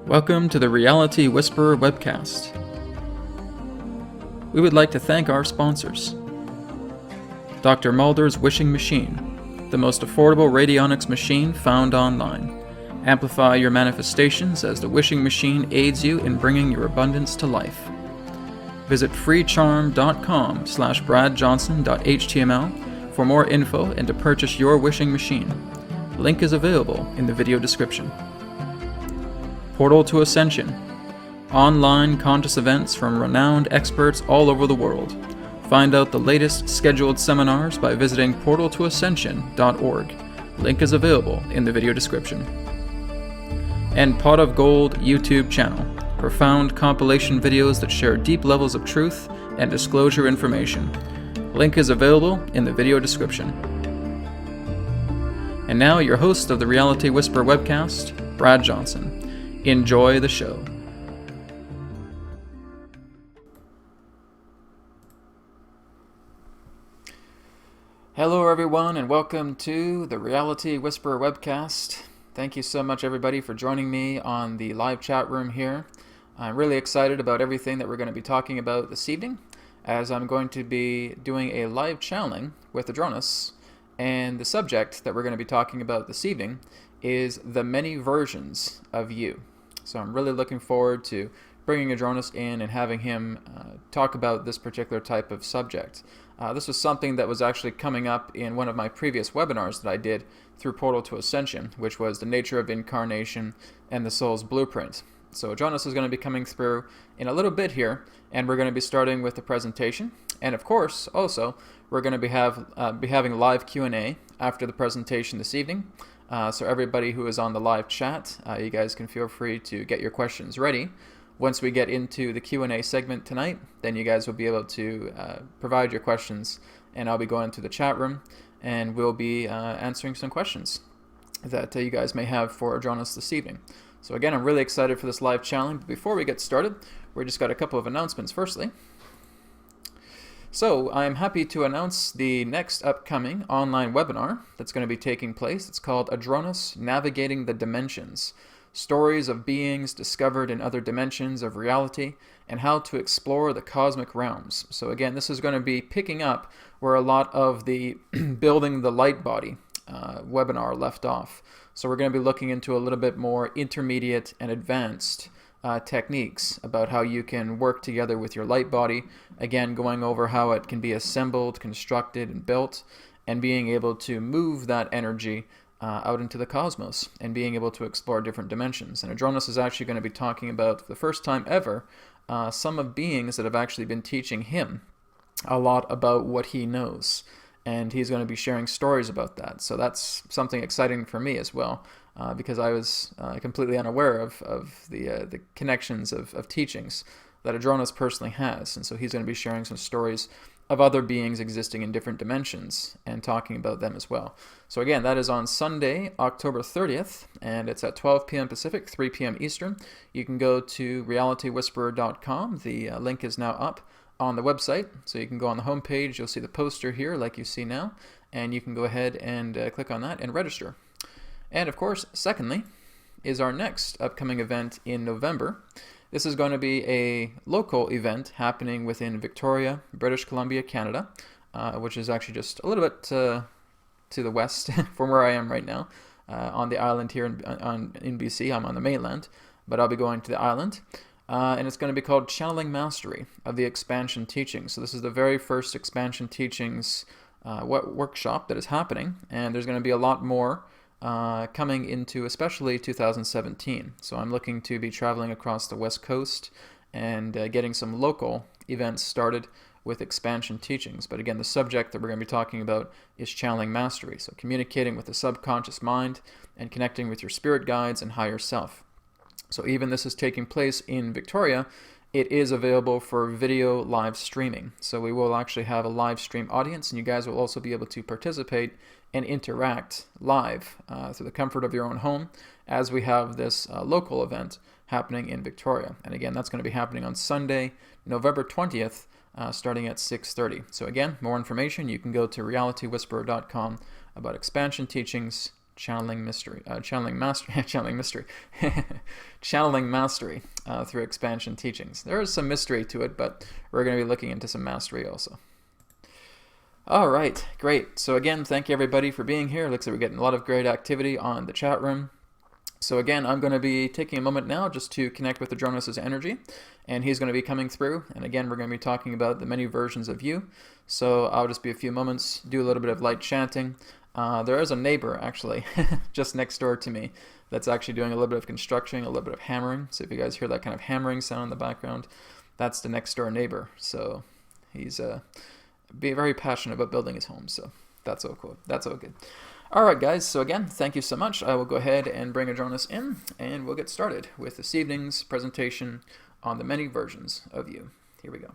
Welcome to the Reality Whisperer Webcast. We would like to thank our sponsors. Dr. Mulder's Wishing Machine, the most affordable radionics machine found online. Amplify your manifestations as the wishing machine aids you in bringing your abundance to life. Visit freecharm.com/bradjohnson.html for more info and to purchase your wishing machine. Link is available in the video description. Portal to Ascension, online conscious events from renowned experts all over the world. Find out the latest scheduled seminars by visiting portaltoascension.org. Link is available in the video description. And Pot of Gold YouTube channel, profound compilation videos that share deep levels of truth and disclosure information. Link is available in the video description. And now your host of the Reality Whisperer Webcast, Brad Johnson. Enjoy the show. Hello everyone and welcome to the Reality Whisperer Webcast. Thank you so much everybody for joining me on the live chat room here. I'm really excited about everything that we're going to be talking about this evening, as I'm going to be doing a live channeling with Adronis, and the subject that we're going to be talking about this evening is the many versions of you. So I'm really looking forward to bringing Adronis in and having him talk about this particular type of subject. This was something that was actually coming up in one of my previous webinars that I did through Portal to Ascension, which was the nature of incarnation and the soul's blueprint. So Adronis is going to be coming through in a little bit here, and we're going to be starting with the presentation. And of course, also, we're going to be having live Q&A after the presentation this evening. So everybody who is on the live chat, you guys can feel free to get your questions ready. Once we get into the Q&A segment tonight, then you guys will be able to provide your questions, and I'll be going to the chat room, and we'll be answering some questions that you guys may have for Adronis this evening. So again, I'm really excited for this live challenge. But before we get started, we just got a couple of announcements firstly. So I'm happy to announce the next upcoming online webinar that's going to be taking place. It's called Adronis Navigating the Dimensions, Stories of Beings Discovered in Other Dimensions of Reality and How to Explore the Cosmic Realms. So again, this is going to be picking up where a lot of the Building the Light Body webinar left off. So we're going to be looking into a little bit more intermediate and advanced techniques about how you can work together with your light body, again going over how it can be assembled, constructed, and built, and being able to move that energy out into the cosmos and being able to explore different dimensions. And Adronis is actually going to be talking about, for the first time ever, some of beings that have actually been teaching him a lot about what he knows, and he's going to be sharing stories about that. So that's something exciting for me as well. Because I was completely unaware of the connections of teachings that Adronis personally has. And so he's going to be sharing some stories of other beings existing in different dimensions and talking about them as well. So again, that is on Sunday, October 30th, and it's at 12 p.m. Pacific, 3 p.m. Eastern. You can go to realitywhisperer.com. The link is now up on the website. So you can go on the homepage. You'll see the poster here like you see now, and you can go ahead and click on that and register. And of course, secondly, is our next upcoming event in November. This is going to be a local event happening within Victoria, British Columbia, Canada, which is actually just a little bit to the west from where I am right now, on the island here in BC. I'm on the mainland, but I'll be going to the island. And it's going to be called Channeling Mastery of the Expansion Teachings. So this is the very first Expansion Teachings workshop that is happening, and there's going to be a lot more coming into especially 2017. So I'm looking to be traveling across the West Coast and getting some local events started with expansion teachings. But again, the subject that we're going to be talking about is channeling mastery. So communicating with the subconscious mind and connecting with your spirit guides and higher self. So even this is taking place in Victoria, it is available for video live streaming. So we will actually have a live stream audience, and you guys will also be able to participate and interact live through the comfort of your own home as we have this local event happening in Victoria. And again, that's going to be happening on Sunday, November 20th, starting at 6:30. So again, more information, you can go to realitywhisperer.com about expansion teachings channeling mystery, channeling mastery, channeling mystery, channeling mastery through expansion teachings. There is some mystery to it, but we're going to be looking into some mastery also. All right, great. So again, thank you everybody for being here. Looks like we're getting a lot of great activity on the chat room. So again, I'm going to be taking a moment now just to connect with Adronis' energy, and he's going to be coming through. And again, we're going to be talking about the many versions of you. So I'll just be a few moments, do a little bit of light chanting. There is a neighbor, actually, just next door to me that's actually doing a little bit of construction, a little bit of hammering. So if you guys hear that kind of hammering sound in the background, that's the next door neighbor. So he's being very passionate about building his home. So that's all cool. That's all good. All right, guys. So again, thank you so much. I will go ahead and bring Adronis in, and we'll get started with this evening's presentation on the many versions of you. Here we go.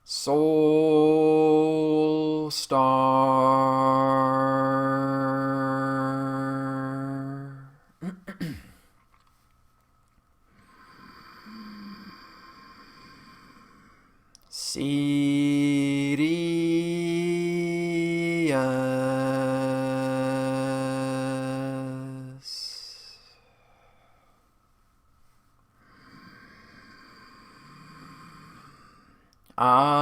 Soul Star. Sirius. Adronis.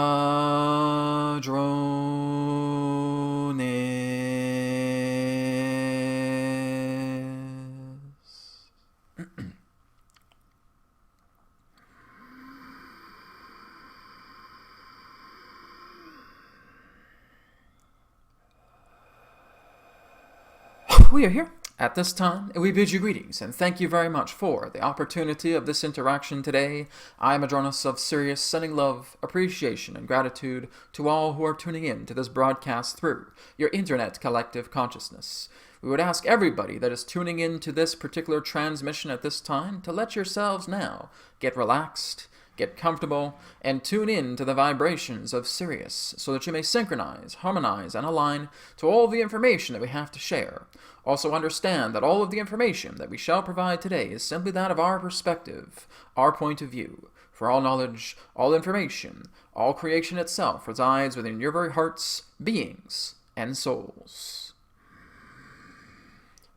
We are here at this time, and we bid you greetings, and thank you very much for the opportunity of this interaction today. I am Adronis of Sirius, sending love, appreciation, and gratitude to all who are tuning in to this broadcast through your internet collective consciousness. We would ask everybody that is tuning in to this particular transmission at this time to let yourselves now get relaxed, get comfortable, and tune in to the vibrations of Sirius so that you may synchronize, harmonize, and align to all the information that we have to share. Also understand that all of the information that we shall provide today is simply that of our perspective, our point of view. For all knowledge, all information, all creation itself resides within your very hearts, beings, and souls.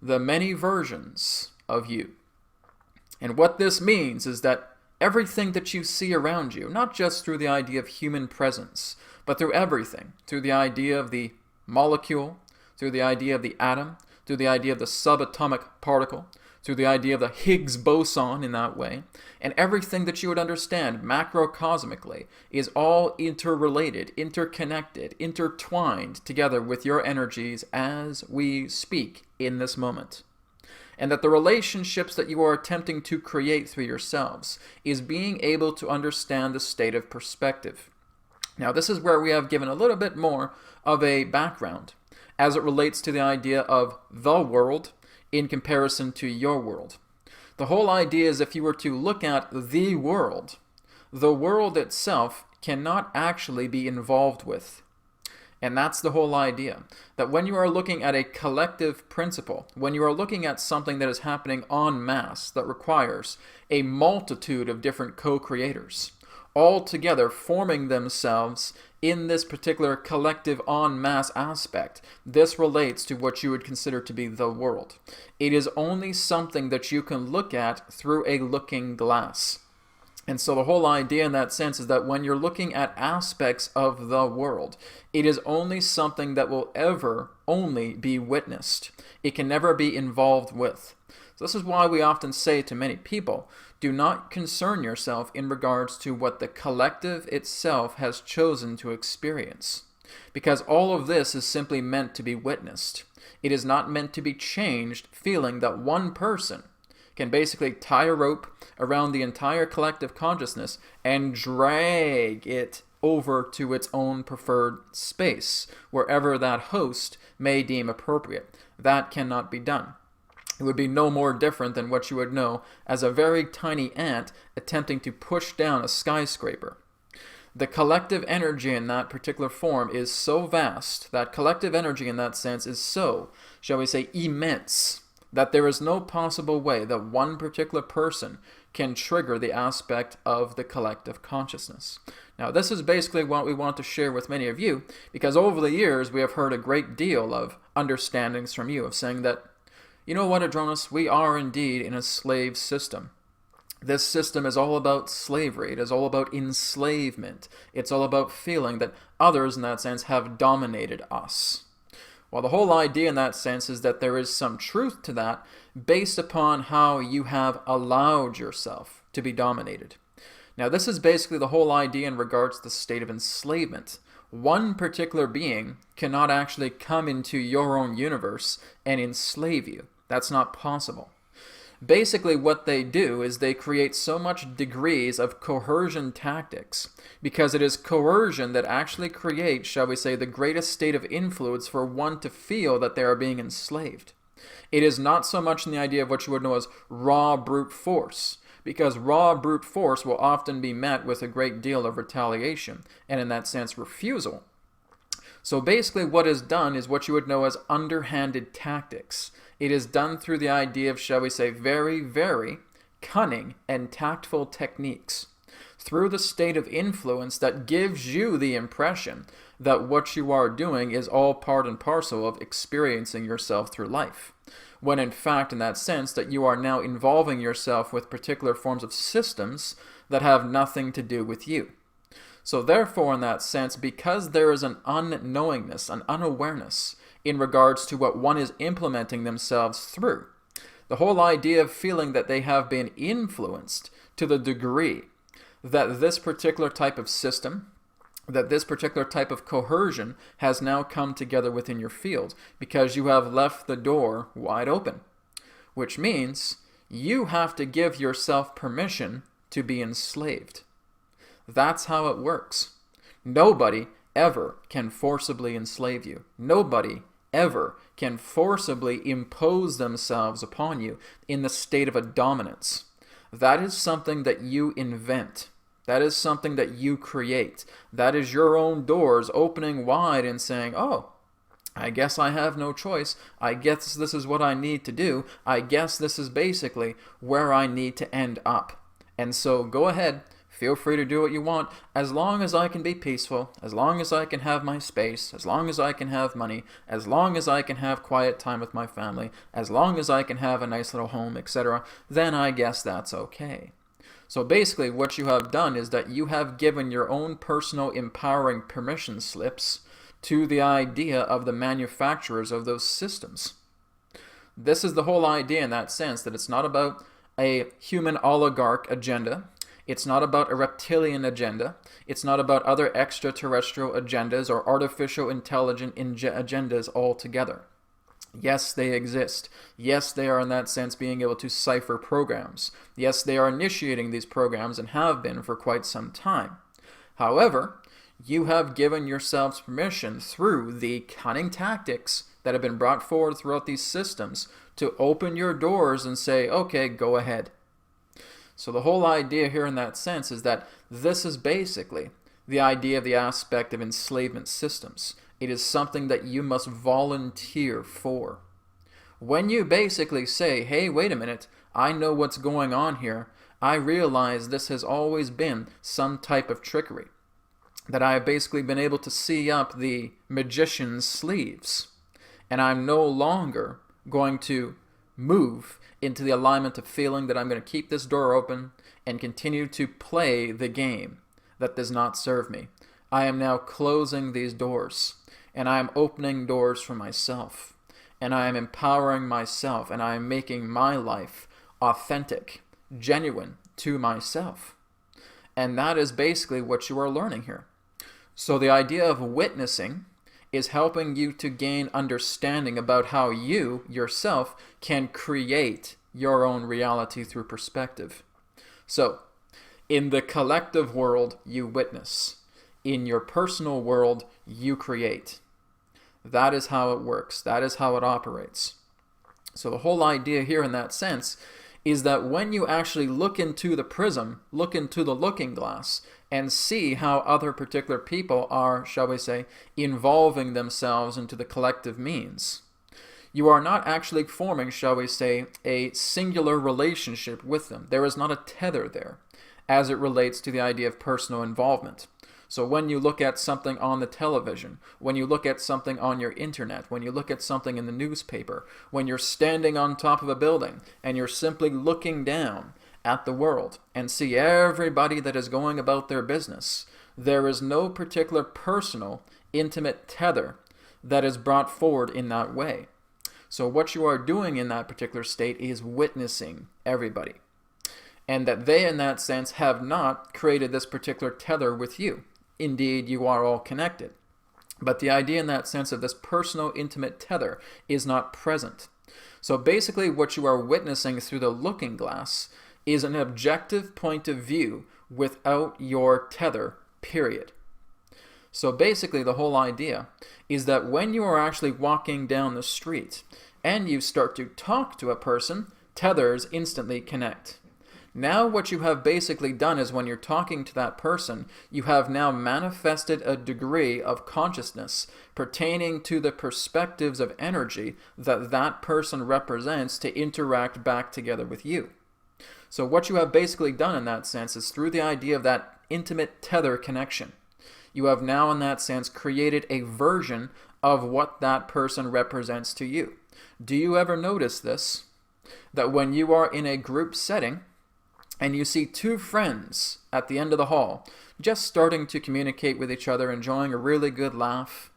The many versions of you. And what this means is that everything that you see around you, not just through the idea of human presence, but through everything, through the idea of the molecule, through the idea of the atom, through the idea of the subatomic particle, through the idea of the Higgs boson in that way, and everything that you would understand macrocosmically is all interrelated, interconnected, intertwined together with your energies as we speak in this moment. And that the relationships that you are attempting to create through yourselves is being able to understand the state of perspective. Now, this is where we have given a little bit more of a background as it relates to the idea of the world in comparison to your world. The whole idea is if you were to look at the world itself cannot actually be involved with. And that's the whole idea, that when you are looking at a collective principle, when you are looking at something that is happening en masse that requires a multitude of different co-creators, all together forming themselves in this particular collective en masse aspect, this relates to what you would consider to be the world. It is only something that you can look at through a looking glass. And so the whole idea in that sense is that when you're looking at aspects of the world, it is only something that will ever only be witnessed. It can never be involved with. So this is why we often say to many people, do not concern yourself in regards to what the collective itself has chosen to experience. Because all of this is simply meant to be witnessed. It is not meant to be changed, feeling that one person can basically tie a rope around the entire collective consciousness and drag it over to its own preferred space, wherever that host may deem appropriate. That cannot be done. It would be no more different than what you would know as a very tiny ant attempting to push down a skyscraper. The collective energy in that particular form is so vast, that collective energy in that sense is so, shall we say, immense, that there is no possible way that one particular person can trigger the aspect of the collective consciousness. Now, this is basically what we want to share with many of you, because over the years we have heard a great deal of understandings from you of saying that, you know what, Adronis, we are indeed in a slave system. This system is all about slavery. It is all about enslavement. It's all about feeling that others, in that sense, have dominated us. Well, the whole idea in that sense is that there is some truth to that based upon how you have allowed yourself to be dominated. Now, this is basically the whole idea in regards to the state of enslavement. One particular being cannot actually come into your own universe and enslave you. That's not possible. Basically, what they do is they create so much degrees of coercion tactics, because it is coercion that actually creates, shall we say, the greatest state of influence for one to feel that they are being enslaved. It is not so much in the idea of what you would know as raw brute force, because raw brute force will often be met with a great deal of retaliation, and in that sense, refusal. So basically what is done is what you would know as underhanded tactics. It is done through the idea of, shall we say, very, very cunning and tactful techniques. Through the state of influence that gives you the impression that what you are doing is all part and parcel of experiencing yourself through life. When in fact, in that sense, that you are now involving yourself with particular forms of systems that have nothing to do with you. So therefore, in that sense, because there is an unknowingness, an unawareness in regards to what one is implementing themselves through, the whole idea of feeling that they have been influenced to the degree that this particular type of system, that this particular type of coercion has now come together within your field because you have left the door wide open, which means you have to give yourself permission to be enslaved. That's how it works. Nobody ever can forcibly enslave you. Nobody ever can forcibly impose themselves upon you in the state of a dominance. That is something that you invent. That is something that you create. That is your own doors opening wide and saying, oh, I guess I have no choice. I guess this is what I need to do. I guess this is basically where I need to end up. And so go ahead. Feel free to do what you want, as long as I can be peaceful, as long as I can have my space, as long as I can have money, as long as I can have quiet time with my family, as long as I can have a nice little home, etc., then I guess that's okay. So basically what you have done is that you have given your own personal empowering permission slips to the idea of the manufacturers of those systems. This is the whole idea in that sense, that it's not about a human oligarch agenda. It's not about a reptilian agenda. It's not about other extraterrestrial agendas or artificial intelligent agendas altogether. Yes, they exist. Yes, they are in that sense being able to cipher programs. Yes, they are initiating these programs and have been for quite some time. However, you have given yourselves permission through the cunning tactics that have been brought forward throughout these systems to open your doors and say, okay, go ahead. So the whole idea here in that sense is that this is basically the idea of the aspect of enslavement systems. It is something that you must volunteer for. When you basically say, hey, wait a minute, I know what's going on here. I realize this has always been some type of trickery. That I have basically been able to see up the magician's sleeves. And I'm no longer going to move into the alignment of feeling that I'm going to keep this door open and continue to play the game that does not serve me. I am now closing these doors, and I am opening doors for myself, and I am empowering myself, and I am making my life authentic, genuine to myself. And that is basically what you are learning here. So the idea of witnessing is helping you to gain understanding about how you, yourself, can create your own reality through perspective. So, in the collective world, you witness. In your personal world, you create. That is how it works. That is how it operates. So the whole idea here in that sense is that when you actually look into the prism, look into the looking glass, and see how other particular people are, shall we say, involving themselves into the collective means, you are not actually forming, shall we say, a singular relationship with them. There is not a tether there as it relates to the idea of personal involvement. So when you look at something on the television, when you look at something on your internet, when you look at something in the newspaper, when you're standing on top of a building and you're simply looking down at the world and see everybody that is going about their business, there is no particular personal, intimate tether that is brought forward in that way. So what you are doing in that particular state is witnessing everybody. And that they, in that sense, have not created this particular tether with you. Indeed, you are all connected. But the idea in that sense of this personal, intimate tether is not present. So basically what you are witnessing through the looking glass is an objective point of view without your tether, period. So basically the whole idea is that when you are actually walking down the street and you start to talk to a person, tethers instantly connect. Now what you have basically done is when you're talking to that person, you have now manifested a degree of consciousness pertaining to the perspectives of energy that that person represents to interact back together with you. So what you have basically done in that sense is through the idea of that intimate tether connection, you have now in that sense created a version of what that person represents to you. Do you ever notice this? That when you are in a group setting, and you see two friends at the end of the hall, just starting to communicate with each other, enjoying a really good laugh.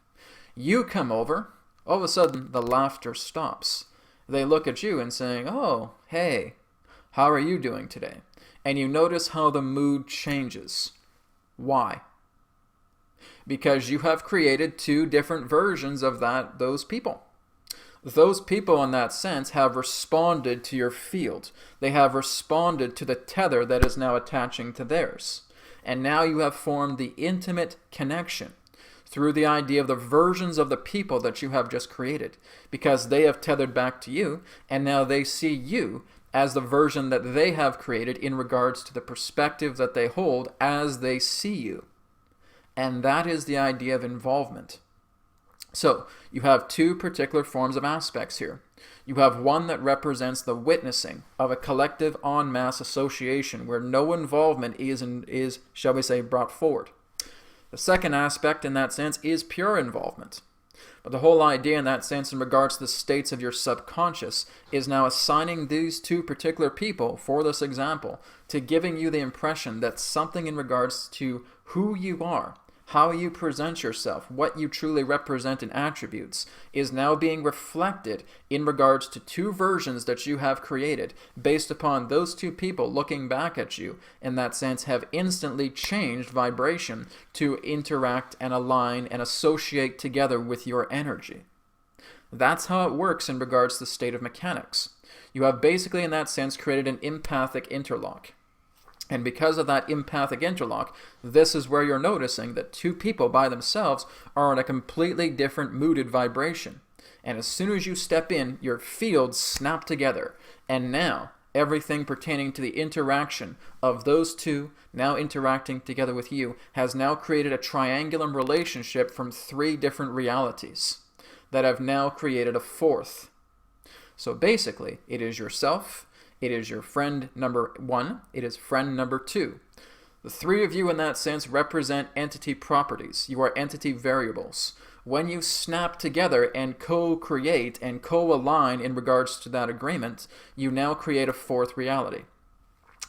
You come over, all of a sudden the laughter stops. They look at you and saying, "Oh, hey, how are you doing today?" And you notice how the mood changes. Why? Because you have created two different versions of those people. Those people in that sense have responded to your field. They have responded to the tether that is now attaching to theirs. And now you have formed the intimate connection through the idea of the versions of the people that you have just created. Because they have tethered back to you, and now they see you as the version that they have created in regards to the perspective that they hold as they see you. And that is the idea of involvement. So, you have two particular forms of aspects here. You have one that represents the witnessing of a collective en masse association where no involvement is, shall we say, brought forward. The second aspect in that sense is pure involvement. But the whole idea in that sense in regards to the states of your subconscious is now assigning these two particular people, for this example, to giving you the impression that something in regards to who you are, how you present yourself, what you truly represent in attributes, is now being reflected in regards to two versions that you have created based upon those two people looking back at you, in that sense have instantly changed vibration to interact and align and associate together with your energy. That's how it works in regards to the state of mechanics. You have basically in that sense created an empathic interlock. And because of that empathic interlock, this is where you're noticing that two people by themselves are on a completely different mooded vibration. And as soon as you step in, your fields snap together. And now, everything pertaining to the interaction of those two now interacting together with you has now created a triangular relationship from three different realities that have now created a fourth. So basically, it is yourself, it is your friend number one, it is friend number two. The three of you in that sense represent entity properties. You are entity variables. When you snap together and co-create and co-align in regards to that agreement, you now create a fourth reality.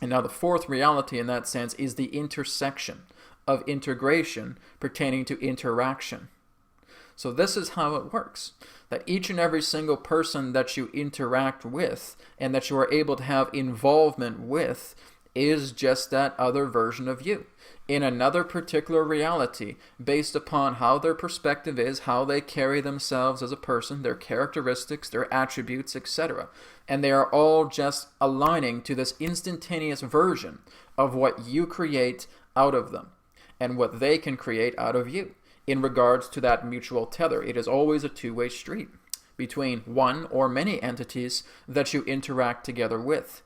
And now the fourth reality in that sense is the intersection of integration pertaining to interaction. So this is how it works, that each and every single person that you interact with and that you are able to have involvement with is just that other version of you in another particular reality based upon how their perspective is, how they carry themselves as a person, their characteristics, their attributes, etc. And they are all just aligning to this instantaneous version of what you create out of them and what they can create out of you. In regards to that mutual tether, it is always a two-way street between one or many entities that you interact together with.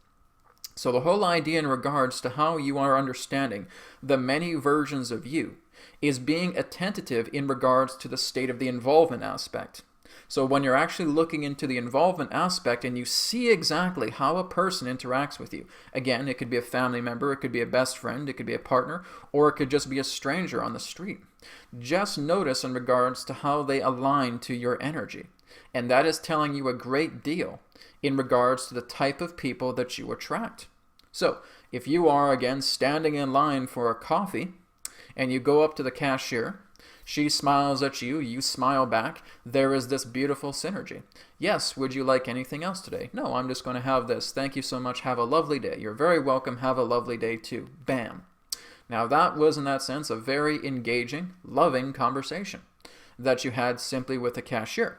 So the whole idea in regards to how you are understanding the many versions of you is being attentive in regards to the state of the involvement aspect. So when you're actually looking into the involvement aspect and you see exactly how a person interacts with you, again, it could be a family member, it could be a best friend, it could be a partner, or it could just be a stranger on the street. Just notice in regards to how they align to your energy. And that is telling you a great deal in regards to the type of people that you attract. So if you are, again, standing in line for a coffee and you go up to the cashier, she smiles at you, you smile back, there is this beautiful synergy. Yes, would you like anything else today? No, I'm just going to have this. Thank you so much. Have a lovely day. You're very welcome. Have a lovely day too. Bam. Now that was, in that sense, a very engaging, loving conversation that you had simply with the cashier.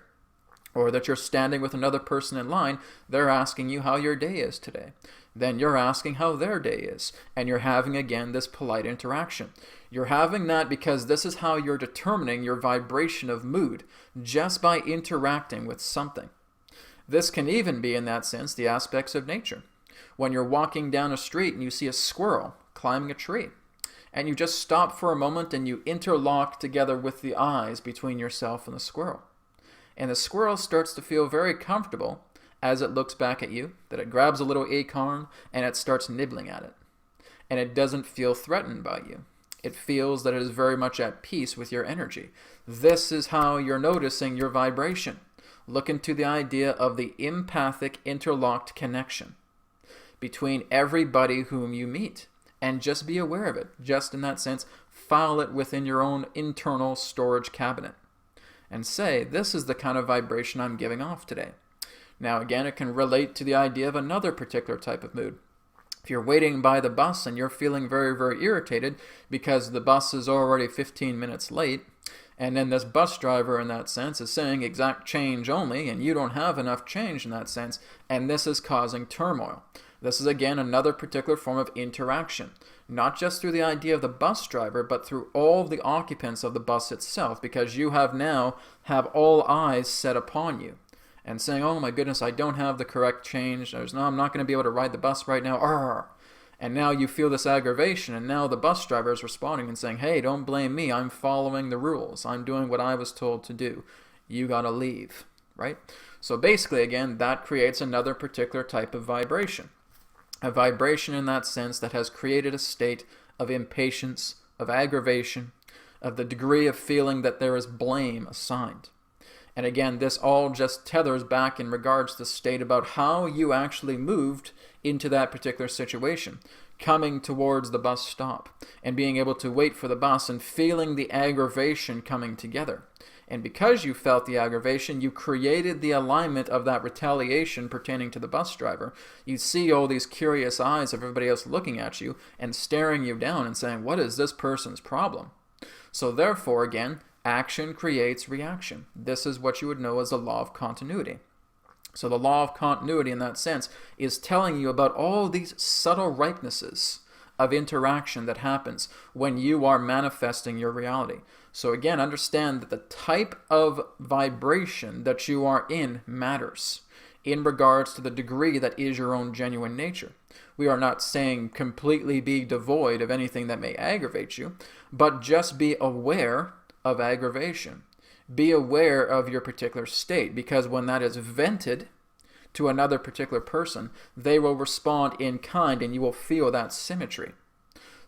Or that you're standing with another person in line, they're asking you how your day is today. Then you're asking how their day is, and you're having, again, this polite interaction. You're having that because this is how you're determining your vibration of mood, just by interacting with something. This can even be, in that sense, the aspects of nature. When you're walking down a street and you see a squirrel climbing a tree, and you just stop for a moment and you interlock together with the eyes between yourself and the squirrel. And the squirrel starts to feel very comfortable as it looks back at you, that it grabs a little acorn and it starts nibbling at it. And it doesn't feel threatened by you. It feels that it is very much at peace with your energy. This is how you're noticing your vibration. Look into the idea of the empathic interlocked connection between everybody whom you meet. And just be aware of it. Just in that sense, file it within your own internal storage cabinet. And say, this is the kind of vibration I'm giving off today. Now again, it can relate to the idea of another particular type of mood. If you're waiting by the bus and you're feeling very, very irritated because the bus is already 15 minutes late, and then this bus driver in that sense is saying exact change only, and you don't have enough change in that sense, and this is causing turmoil. This is again another particular form of interaction. Not just through the idea of the bus driver, but through all the occupants of the bus itself, because you have now all eyes set upon you. And saying, oh my goodness, I don't have the correct change. I'm not going to be able to ride the bus right now. Arr! And now you feel this aggravation, and now the bus driver is responding and saying, hey, don't blame me. I'm following the rules. I'm doing what I was told to do. You got to leave, right? So basically, again, that creates another particular type of vibration. A vibration in that sense that has created a state of impatience, of aggravation, of the degree of feeling that there is blame assigned. And again, this all just tethers back in regards to the state about how you actually moved into that particular situation, coming towards the bus stop and being able to wait for the bus and feeling the aggravation coming together. And because you felt the aggravation, you created the alignment of that retaliation pertaining to the bus driver. You see all these curious eyes of everybody else looking at you and staring you down and saying, what is this person's problem? So therefore, again, action creates reaction. This is what you would know as the law of continuity. So the law of continuity in that sense is telling you about all these subtle likenesses of interaction that happens when you are manifesting your reality. So again, understand that the type of vibration that you are in matters in regards to the degree that is your own genuine nature. We are not saying completely be devoid of anything that may aggravate you, but just be aware of aggravation. Be aware of your particular state, because when that is vented to another particular person, they will respond in kind and you will feel that symmetry.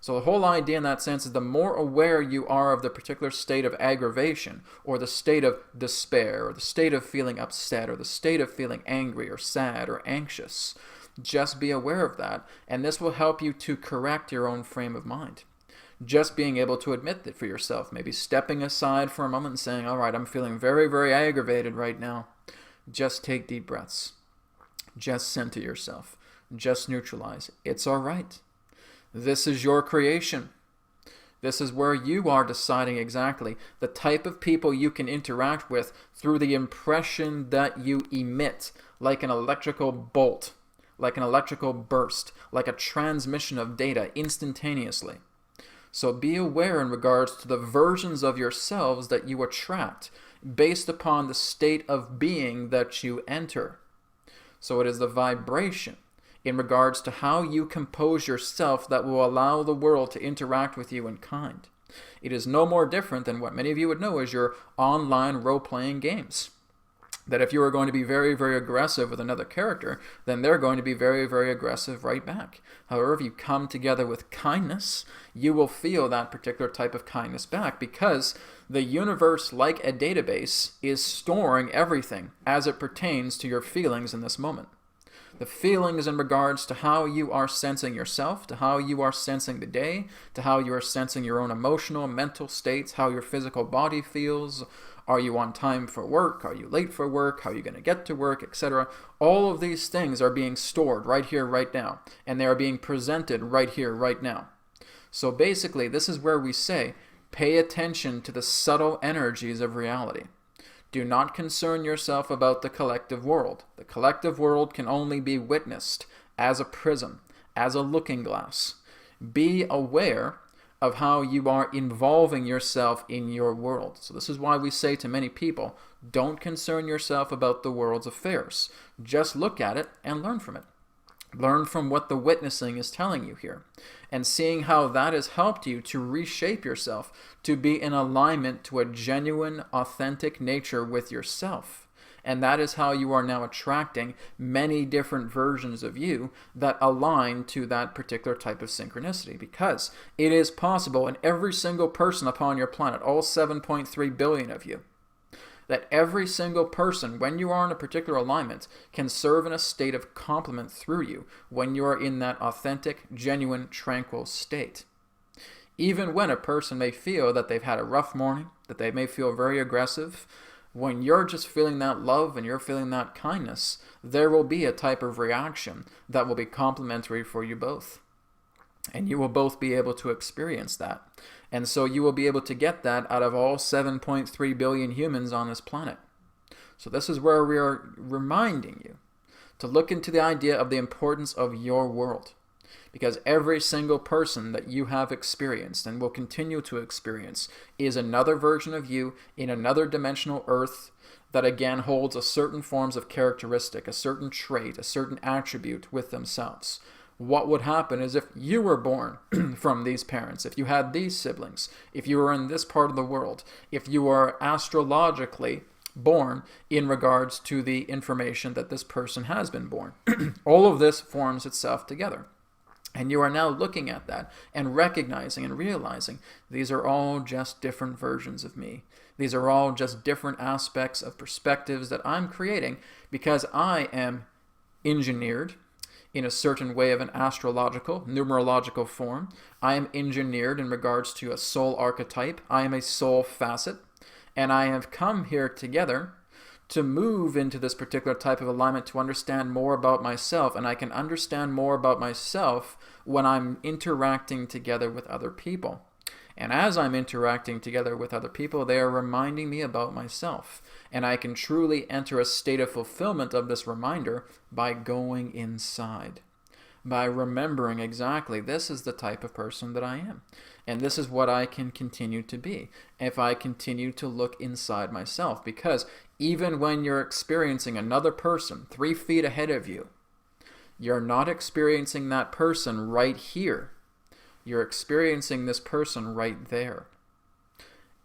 So the whole idea in that sense is the more aware you are of the particular state of aggravation, or the state of despair, or the state of feeling upset, or the state of feeling angry or sad or anxious, just be aware of that, and this will help you to correct your own frame of mind. Just being able to admit that for yourself, maybe stepping aside for a moment and saying, all right, I'm feeling very, very aggravated right now. Just take deep breaths. Just center yourself. Just neutralize. It's all right. This is your creation. This is where you are deciding exactly the type of people you can interact with through the impression that you emit, like an electrical bolt, like an electrical burst, like a transmission of data instantaneously. So be aware in regards to the versions of yourselves that you attract based upon the state of being that you enter. So it is the vibration in regards to how you compose yourself that will allow the world to interact with you in kind. It is no more different than what many of you would know as your online role-playing games. That if you are going to be very, very aggressive with another character, then they're going to be very, very aggressive right back. However, if you come together with kindness, you will feel that particular type of kindness back, because the universe, like a database, is storing everything as it pertains to your feelings in this moment. The feelings in regards to how you are sensing yourself, to how you are sensing the day, to how you are sensing your own emotional, mental states, how your physical body feels. Are you on time for work? Are you late for work? How are you going to get to work, etc.? All of these things are being stored right here, right now, and they are being presented right here, right now. So basically, this is where we say, pay attention to the subtle energies of reality. Do not concern yourself about the collective world. The collective world can only be witnessed as a prism, as a looking glass. Be aware of how you are involving yourself in your world. So this is why we say to many people, don't concern yourself about the world's affairs. Just look at it and learn from it. Learn from what the witnessing is telling you here, and seeing how that has helped you to reshape yourself to be in alignment to a genuine, authentic nature with yourself. And that is how you are now attracting many different versions of you that align to that particular type of synchronicity, because it is possible in every single person upon your planet, all 7.3 billion of you, that every single person, when you are in a particular alignment, can serve in a state of complement through you when you are in that authentic, genuine, tranquil state. Even when a person may feel that they've had a rough morning, that they may feel very aggressive, when you're just feeling that love and you're feeling that kindness, there will be a type of reaction that will be complementary for you both. And you will both be able to experience that. And so you will be able to get that out of all 7.3 billion humans on this planet. So this is where we are reminding you to look into the idea of the importance of your world. Because every single person that you have experienced and will continue to experience is another version of you in another dimensional earth that again holds a certain forms of characteristic, a certain trait, a certain attribute with themselves. What would happen is if you were born from these parents, if you had these siblings, if you were in this part of the world, if you are astrologically born in regards to the information that this person has been born. All of this forms itself together. And you are now looking at that and recognizing and realizing these are all just different versions of me. These are all just different aspects of perspectives that I'm creating because I am engineered in a certain way of an astrological, numerological form. I am engineered in regards to a soul archetype. I am a soul facet. And I have come here together to move into this particular type of alignment to understand more about myself. And I can understand more about myself when I'm interacting together with other people. And as I'm interacting together with other people, they are reminding me about myself. And I can truly enter a state of fulfillment of this reminder by going inside. By remembering exactly, this is the type of person that I am. And this is what I can continue to be if I continue to look inside myself. Because even when you're experiencing another person 3 feet ahead of you, you're not experiencing that person right here. You're experiencing this person right there.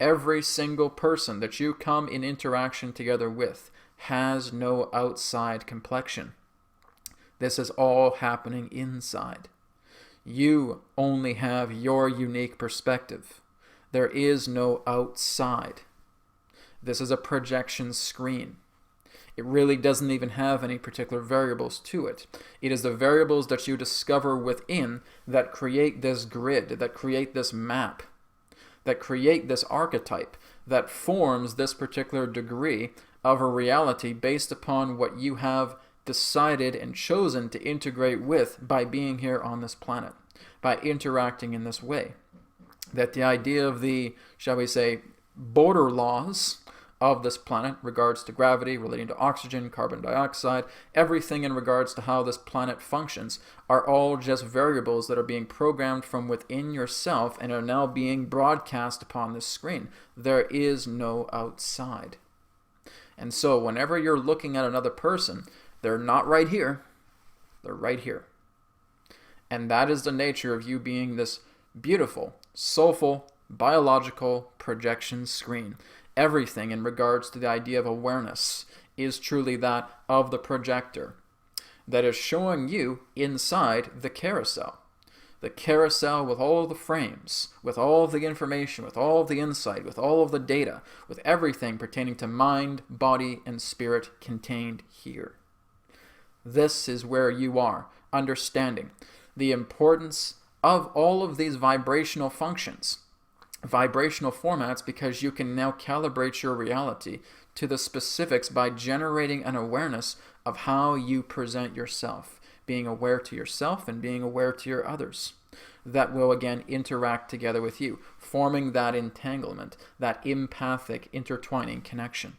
Every single person that you come in interaction together with has no outside complexion. This is all happening inside. You only have your unique perspective. There is no outside. This is a projection screen. It really doesn't even have any particular variables to it. It is the variables that you discover within that create this grid, that create this map, that create this archetype, that forms this particular degree of a reality based upon what you have decided and chosen to integrate with by being here on this planet, by interacting in this way. That the idea of the, shall we say, border laws of this planet, regards to gravity, relating to oxygen, carbon dioxide, everything in regards to how this planet functions, are all just variables that are being programmed from within yourself and are now being broadcast upon this screen. There is no outside. And so whenever you're looking at another person, they're not right here, they're right here. And that is the nature of you being this beautiful, soulful, biological projection screen. Everything in regards to the idea of awareness is truly that of the projector that is showing you inside the carousel. The carousel with all the frames, with all of the information, with all of the insight, with all of the data, with everything pertaining to mind, body, and spirit contained here. This is where you are, understanding the importance of all of these vibrational functions, vibrational formats, because you can now calibrate your reality to the specifics by generating an awareness of how you present yourself, being aware to yourself and being aware to your others. That will again interact together with you, forming that entanglement, that empathic intertwining connection.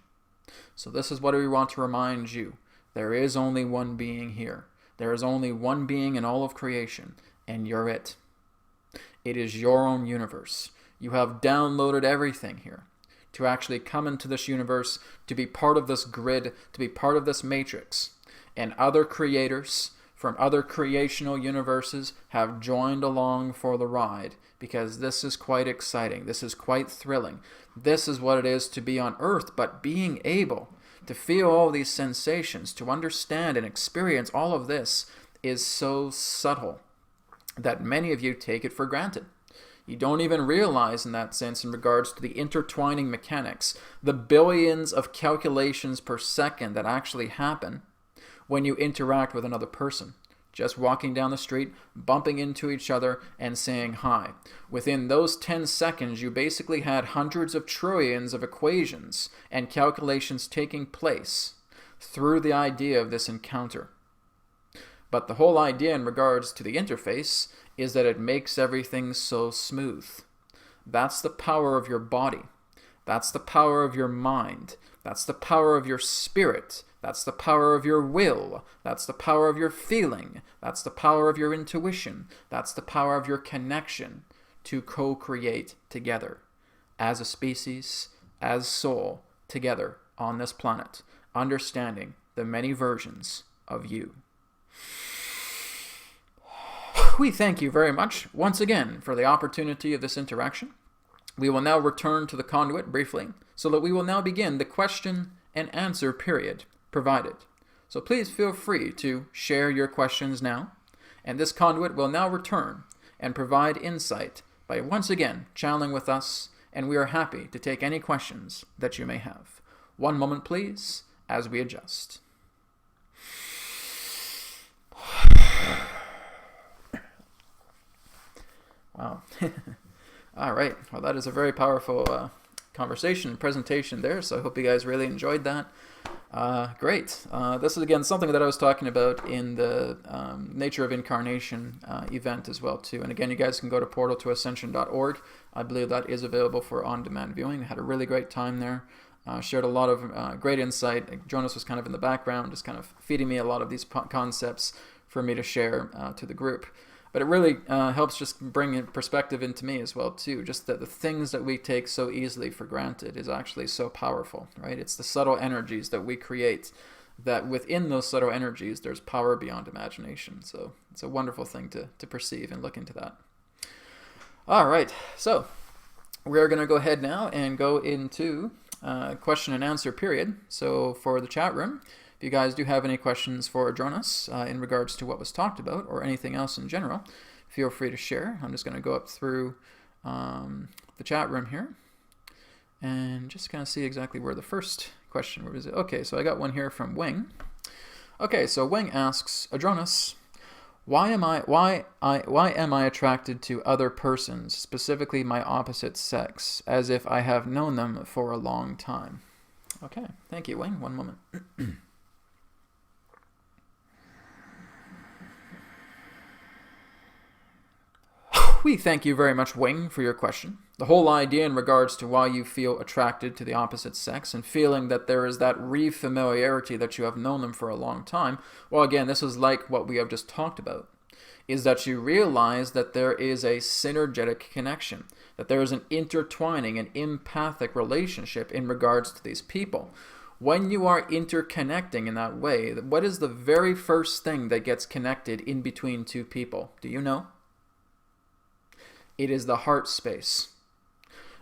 So this is what we want to remind you. There is only one being here. There is only one being in all of creation, and you're it. It is your own universe. You have downloaded everything here to actually come into this universe, to be part of this grid, to be part of this matrix. And other creators from other creational universes have joined along for the ride, because this is quite exciting. This is quite thrilling. This is what it is to be on Earth, but being able to feel all these sensations, to understand and experience all of this is so subtle that many of you take it for granted. You don't even realize in that sense in regards to the intertwining mechanics, the billions of calculations per second that actually happen when you interact with another person. Just walking down the street, bumping into each other, and saying hi. Within those 10 seconds, you basically had hundreds of trillions of equations and calculations taking place through the idea of this encounter. But the whole idea in regards to the interface is that it makes everything so smooth. That's the power of your body. That's the power of your mind. That's the power of your spirit. That's the power of your will. That's the power of your feeling. That's the power of your intuition. That's the power of your connection to co-create together as a species, as soul, together on this planet, understanding the many versions of you. We thank you very much once again for the opportunity of this interaction. We will now return to the conduit briefly, so that we will now begin the question and answer period provided. So please feel free to share your questions now, and this conduit will now return and provide insight by once again channeling with us, and we are happy to take any questions that you may have. One moment please, as we adjust. Wow. All right. Well, that is a very powerful conversation and presentation there, so I hope you guys really enjoyed that. Great. This is, again, something that I was talking about in the Nature of Incarnation event as well, too. And again, you guys can go to portaltoascension.org. I believe that is available for on-demand viewing. I had a really great time there. Shared a lot of great insight. Adronis was kind of in the background, just kind of feeding me a lot of these concepts for me to share to the group. But it really helps just bring perspective into me as well, too. Just that the things that we take so easily for granted is actually so powerful, right? It's the subtle energies that we create, that within those subtle energies, there's power beyond imagination. So it's a wonderful thing to perceive and look into that. All right, so we're going to go ahead now and go into question and answer period. So for the chat room, if you guys do have any questions for Adronis in regards to what was talked about or anything else in general, feel free to share. I'm just going to go up through the chat room here and just kind of see exactly where the first question was. Okay, so I got one here from Wing. Okay, so Wing asks, Adronis, why am I attracted to other persons, specifically my opposite sex, as if I have known them for a long time? Okay, thank you, Wing. One moment. We thank you very much, Wing, for your question. The whole idea in regards to why you feel attracted to the opposite sex and feeling that there is that re-familiarity that you have known them for a long time, well, again, this is like what we have just talked about, is that you realize that there is a synergetic connection, that there is an intertwining and empathic relationship in regards to these people. When you are interconnecting in that way, what is the very first thing that gets connected in between two people? Do you know? It is the heart space.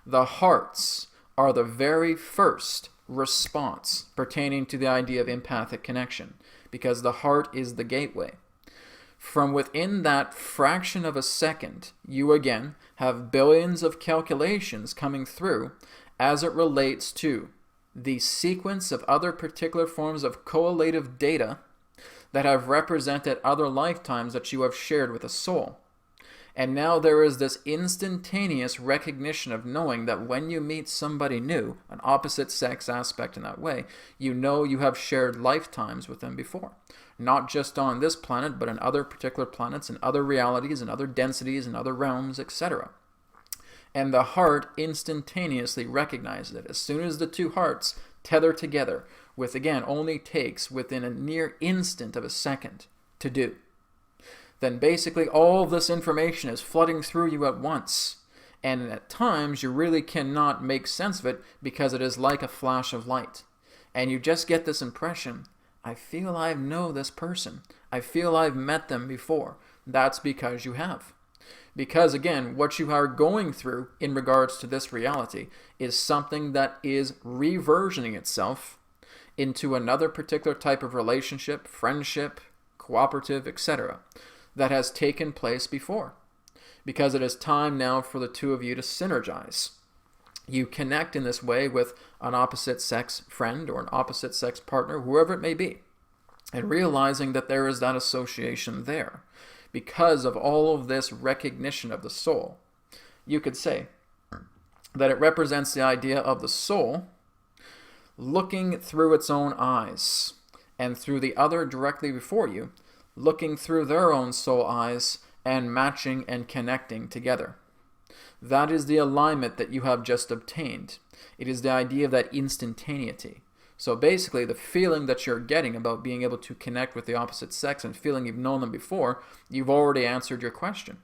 The hearts are the very first response pertaining to the idea of empathic connection, because the heart is the gateway. From within that fraction of a second, you again have billions of calculations coming through as it relates to the sequence of other particular forms of correlative data that have represented other lifetimes that you have shared with a soul. And now there is this instantaneous recognition of knowing that when you meet somebody new, an opposite sex aspect in that way, you know you have shared lifetimes with them before. Not just on this planet, but in other particular planets, and other realities, and other densities, and other realms, etc. And the heart instantaneously recognizes it. As soon as the two hearts tether together, with again only takes within a near instant of a second to do, then basically all this information is flooding through you at once. And at times you really cannot make sense of it because it is like a flash of light. And you just get this impression, I feel I know this person. I feel I've met them before. That's because you have. Because again, what you are going through in regards to this reality is something that is reversioning itself into another particular type of relationship, friendship, cooperative, etc., that has taken place before. Because it is time now for the two of you to synergize. You connect in this way with an opposite sex friend or an opposite sex partner, whoever it may be, and realizing that there is that association there. Because of all of this recognition of the soul, you could say that it represents the idea of the soul looking through its own eyes, and through the other directly before you, looking through their own soul eyes and matching and connecting together. That is the alignment that you have just obtained. It is the idea of that instantaneity. So basically, the feeling that you're getting about being able to connect with the opposite sex and feeling you've known them before, you've already answered your question.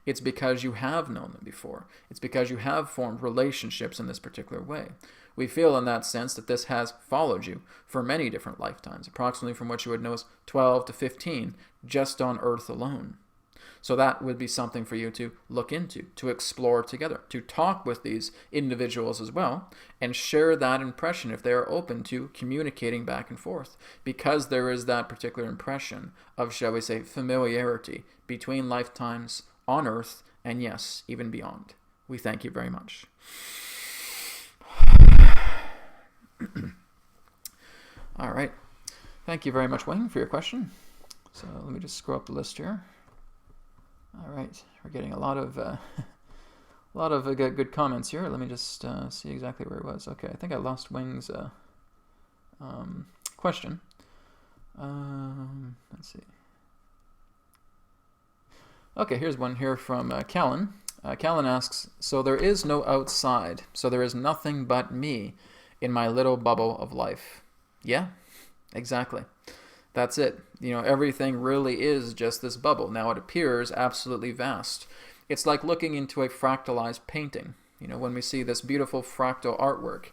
It's because you have known them before. It's because you have formed relationships in this particular way. We feel in that sense that this has followed you for many different lifetimes, approximately from what you would know as 12 to 15, just on Earth alone. So that would be something for you to look into, to explore together, to talk with these individuals as well, and share that impression if they are open to communicating back and forth, because there is that particular impression of, shall we say, familiarity between lifetimes on Earth, and yes, even beyond. We thank you very much. All right. Thank you very much, Wayne, for your question. So let me just scroll up the list here. All right. We're getting a lot of good comments here. Let me just see exactly where it was. Okay, I think I lost Wayne's question. Let's see. Okay, here's one here from Callan. Callan asks, so there is no outside, so there is nothing but me in my little bubble of life. Yeah, exactly. That's it. Everything really is just this bubble. Now it appears absolutely vast. It's like looking into a fractalized painting. When we see this beautiful fractal artwork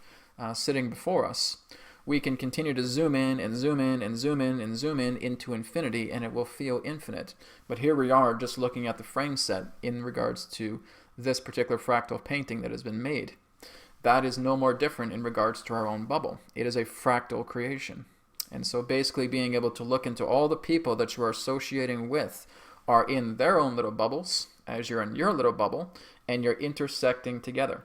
sitting before us, we can continue to zoom in and zoom in and zoom in and zoom in into infinity, and it will feel infinite. But here we are just looking at the frame set in regards to this particular fractal painting that has been made. That is no more different in regards to our own bubble. It is a fractal creation. And so basically being able to look into all the people that you are associating with are in their own little bubbles, as you're in your little bubble, and you're intersecting together.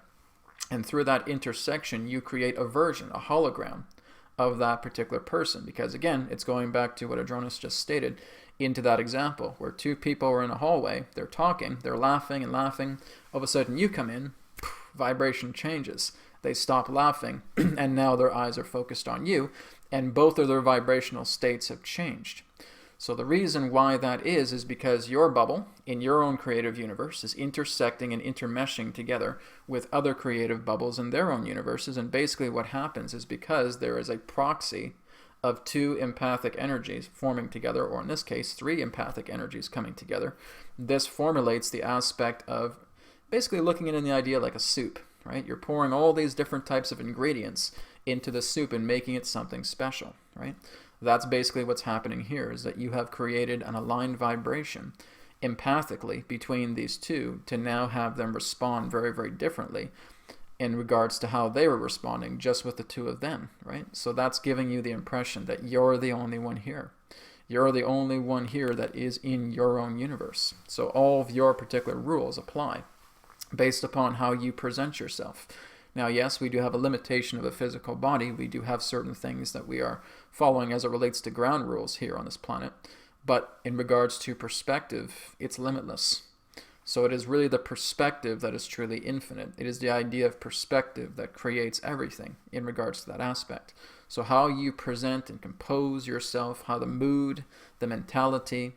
And through that intersection, you create a version, a hologram of that particular person. Because again, it's going back to what Adronis just stated into that example, where two people are in a hallway, they're talking, they're laughing and laughing. All of a sudden you come in, vibration changes. They stop laughing, and now their eyes are focused on you, and both of their vibrational states have changed. So the reason why that is because your bubble, in your own creative universe, is intersecting and intermeshing together with other creative bubbles in their own universes, and basically what happens is because there is a proxy of two empathic energies forming together, or in this case, three empathic energies coming together, this formulates the aspect of basically looking at it in the idea like a soup, right? You're pouring all these different types of ingredients into the soup and making it something special, right? That's basically what's happening here, is that you have created an aligned vibration empathically between these two to now have them respond very, very differently in regards to how they were responding just with the two of them, right? So that's giving you the impression that you're the only one here. You're the only one here that is in your own universe. So all of your particular rules apply based upon how you present yourself. Now, yes, we do have a limitation of a physical body. We do have certain things that we are following as it relates to ground rules here on this planet. But in regards to perspective, it's limitless. So it is really the perspective that is truly infinite. It is the idea of perspective that creates everything in regards to that aspect. So how you present and compose yourself, how the mood, the mentality,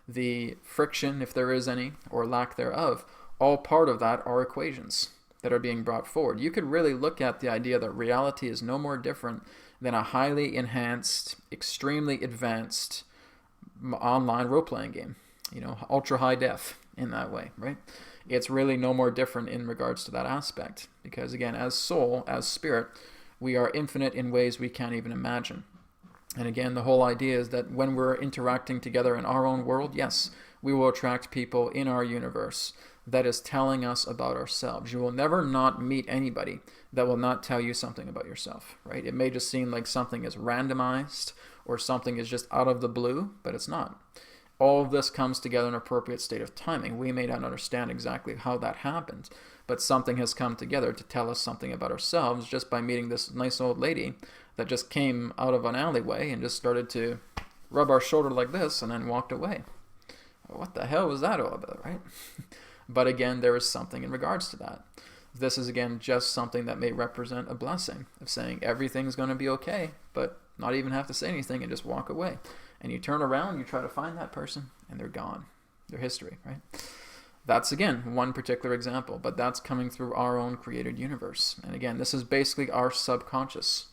the friction, if there is any, or lack thereof, all part of that are equations that are being brought forward. You could really look at the idea that reality is no more different than a highly enhanced, extremely advanced online role-playing game. Ultra high def in that way, right? It's really no more different in regards to that aspect. Because again, as soul, as spirit, we are infinite in ways we can't even imagine. And again, the whole idea is that when we're interacting together in our own world, yes, we will attract people in our universe that is telling us about ourselves. You will never not meet anybody that will not tell you something about yourself, right? It may just seem like something is randomized or something is just out of the blue, but it's not. All of this comes together in an appropriate state of timing. We may not understand exactly how that happened, but something has come together to tell us something about ourselves just by meeting this nice old lady that just came out of an alleyway and just started to rub our shoulder like this and then walked away. What the hell was that all about, right? But again, there is something in regards to that. This is, again, just something that may represent a blessing of saying everything's going to be okay, but not even have to say anything and just walk away. And you turn around, you try to find that person, and they're gone. They're history, right? That's, again, one particular example, but that's coming through our own created universe. And again, this is basically our subconscious.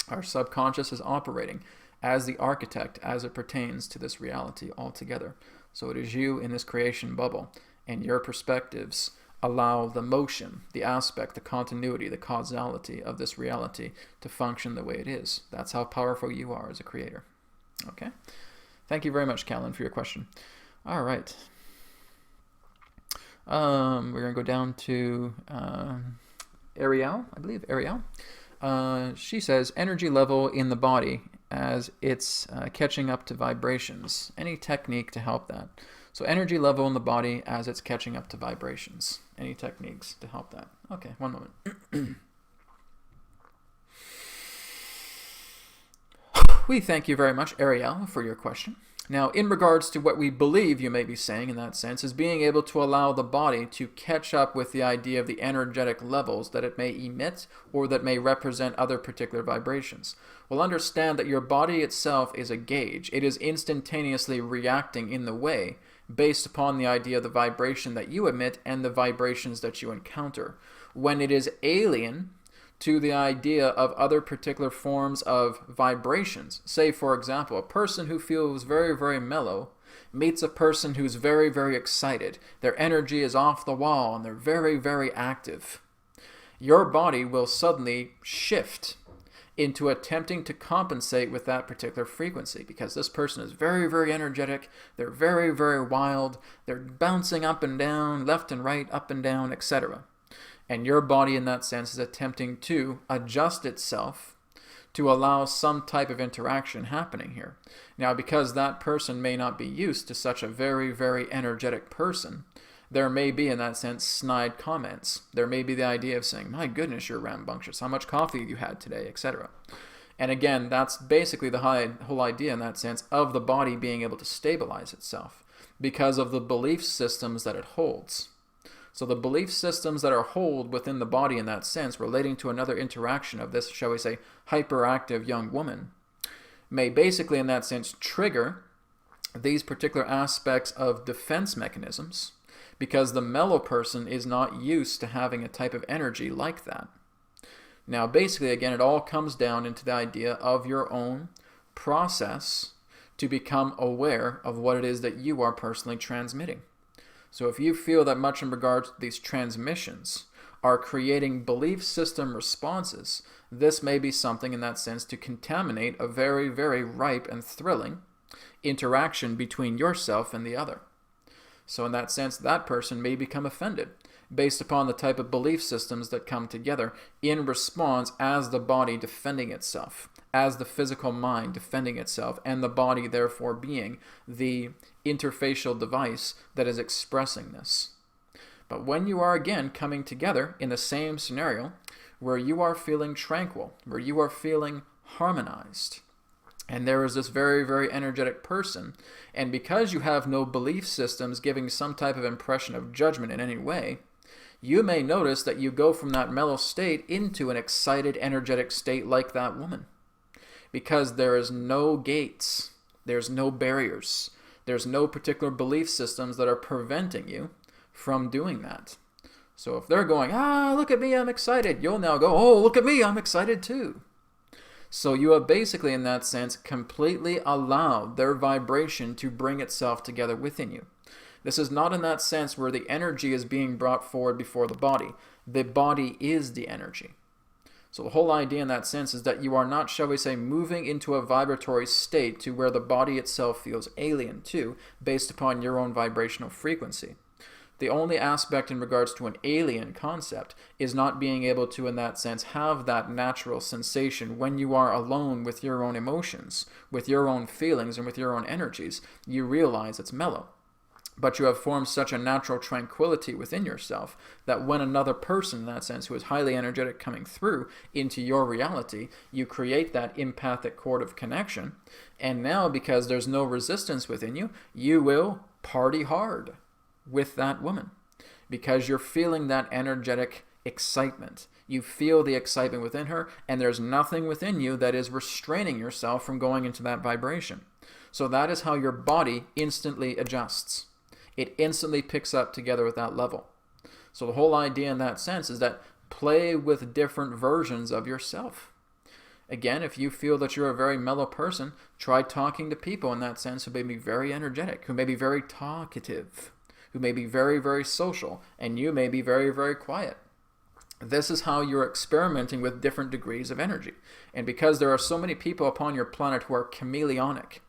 Our subconscious is operating as the architect as it pertains to this reality altogether. So it is you in this creation bubble, and your perspectives allow the motion, the aspect, the continuity, the causality of this reality to function the way it is. That's how powerful you are as a creator. Okay? Thank you very much, Callan, for your question. All right. We're going to go down to Ariel, I believe, Ariel. She says, energy level in the body as it's catching up to vibrations. Any technique to help that? So energy level in the body as it's catching up to vibrations. Any techniques to help that? Okay, one moment. We thank you very much, Ariel, for your question. Now, in regards to what we believe you may be saying in that sense, is being able to allow the body to catch up with the idea of the energetic levels that it may emit or that may represent other particular vibrations. Well, understand that your body itself is a gauge. It is instantaneously reacting in the way based upon the idea of the vibration that you emit and the vibrations that you encounter. When it is alien to the idea of other particular forms of vibrations. Say, for example, a person who feels very, very mellow meets a person who's very, very excited. Their energy is off the wall and they're very, very active. Your body will suddenly shift into attempting to compensate with that particular frequency because this person is very, very energetic. They're very, very wild. They're bouncing up and down, left and right, up and down, etc. And your body in that sense is attempting to adjust itself to allow some type of interaction happening here. Now, because that person may not be used to such a very, very energetic person, there may be, in that sense, snide comments. There may be the idea of saying, my goodness, you're rambunctious. How much coffee you had today, etc. And again, that's basically the whole idea in that sense of the body being able to stabilize itself because of the belief systems that it holds. So the belief systems that are held within the body in that sense relating to another interaction of this, shall we say, hyperactive young woman may basically in that sense trigger these particular aspects of defense mechanisms because the mellow person is not used to having a type of energy like that. Now basically again it all comes down into the idea of your own process to become aware of what it is that you are personally transmitting. So if you feel that much in regards to these transmissions are creating belief system responses, this may be something in that sense to contaminate a very, very ripe and thrilling interaction between yourself and the other. So in that sense, that person may become offended based upon the type of belief systems that come together in response as the body defending itself, as the physical mind defending itself, and the body therefore being the interfacial device that is expressing this. But when you are again coming together in the same scenario where you are feeling tranquil, where you are feeling harmonized, and there is this very, very energetic person, and because you have no belief systems giving some type of impression of judgment in any way, you may notice that you go from that mellow state into an excited, energetic state like that woman. Because there is no gates, there's no barriers, there's no particular belief systems that are preventing you from doing that. So if they're going, look at me, I'm excited, you'll now go, oh, look at me, I'm excited too. So you have basically, in that sense, completely allowed their vibration to bring itself together within you. This is not in that sense where the energy is being brought forward before the body. The body is the energy. So the whole idea in that sense is that you are not, shall we say, moving into a vibratory state to where the body itself feels alien to, based upon your own vibrational frequency. The only aspect in regards to an alien concept is not being able to, in that sense, have that natural sensation when you are alone with your own emotions, with your own feelings, and with your own energies. You realize it's mellow. But you have formed such a natural tranquility within yourself that when another person, in that sense, who is highly energetic coming through into your reality, you create that empathic cord of connection. And now, because there's no resistance within you, you will party hard with that woman. Because you're feeling that energetic excitement. You feel the excitement within her, and there's nothing within you that is restraining yourself from going into that vibration. So that is how your body instantly adjusts. It instantly picks up together with that level. So the whole idea in that sense is that play with different versions of yourself. Again, if you feel that you're a very mellow person, try talking to people in that sense who may be very energetic, who may be very talkative, who may be very, very social, and you may be very, very quiet. This is how you're experimenting with different degrees of energy. And because there are so many people upon your planet who are chameleonic,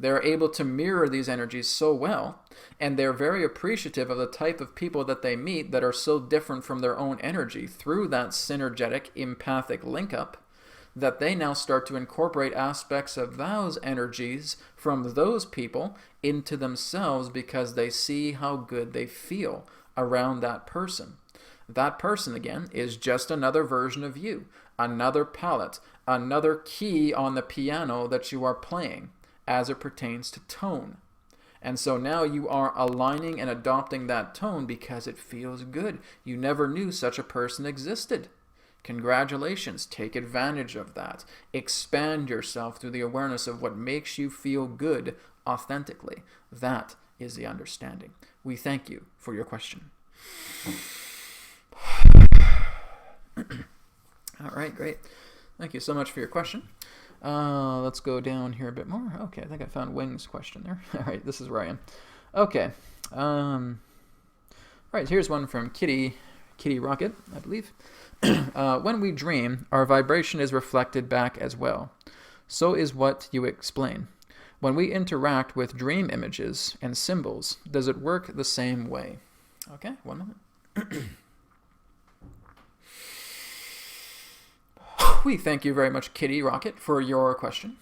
they're able to mirror these energies so well, and they're very appreciative of the type of people that they meet that are so different from their own energy through that synergetic, empathic link-up, that they now start to incorporate aspects of those energies from those people into themselves because they see how good they feel around that person. That person, again, is just another version of you, another palette, another key on the piano that you are playing as it pertains to tone. And so now you are aligning and adopting that tone because it feels good. You never knew such a person existed. Congratulations. Take advantage of that. Expand yourself through the awareness of what makes you feel good authentically. That is the understanding. We thank you for your question. All right, great. Thank you so much for your question. Let's go down here a bit more. Okay, I think I found Wing's question there. All right, this is where I am. Okay. All right, here's one from Kitty Rocket, I believe. When we dream, our vibration is reflected back as well. So is what you explain. When we interact with dream images and symbols, does it work the same way? Okay, one moment. We thank you very much, Kitty Rocket, for your question.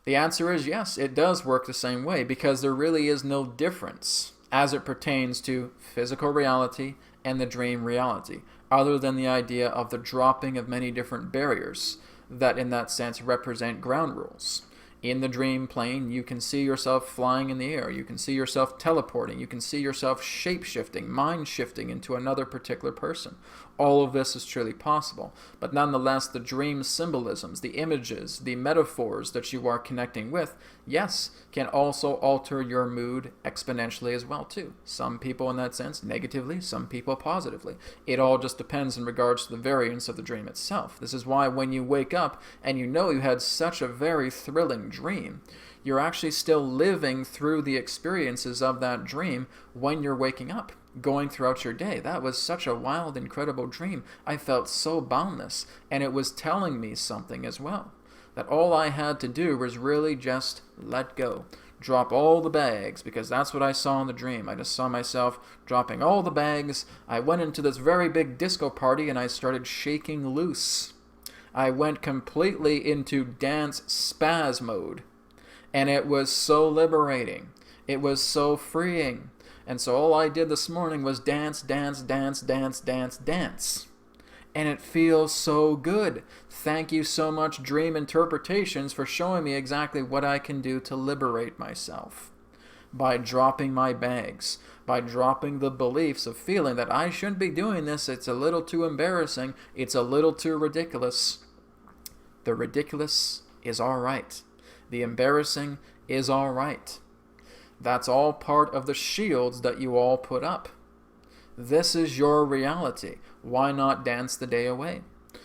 The answer is yes, it does work the same way because there really is no difference as it pertains to physical reality and the dream reality, other than the idea of the dropping of many different barriers that in that sense represent ground rules. In the dream plane, you can see yourself flying in the air. You can see yourself teleporting. You can see yourself shape-shifting, mind-shifting into another particular person. All of this is truly possible. But nonetheless, the dream symbolisms, the images, the metaphors that you are connecting with, yes, can also alter your mood exponentially as well, too. Some people in that sense negatively, some people positively. It all just depends in regards to the variance of the dream itself. This is why when you wake up and you know you had such a very thrilling dream, you're actually still living through the experiences of that dream when you're waking up. going throughout your day. That was such a wild, incredible dream. I felt so boundless, and it was telling me something as well. That all I had to do was really just let go. Drop all the bags, because that's what I saw in the dream. I just saw myself dropping all the bags. I went into this very big disco party and I started shaking loose. I went completely into dance spaz mode. And it was so liberating. It was so freeing. And so all I did this morning was dance, dance, dance, dance, dance, dance. And it feels so good. Thank you so much, Dream Interpretations, for showing me exactly what I can do to liberate myself. By dropping my bags, by dropping the beliefs of feeling that I shouldn't be doing this, it's a little too embarrassing, it's a little too ridiculous. The ridiculous is all right. The embarrassing is all right. That's all part of the shields that you all put up. This is your reality. Why not dance the day away?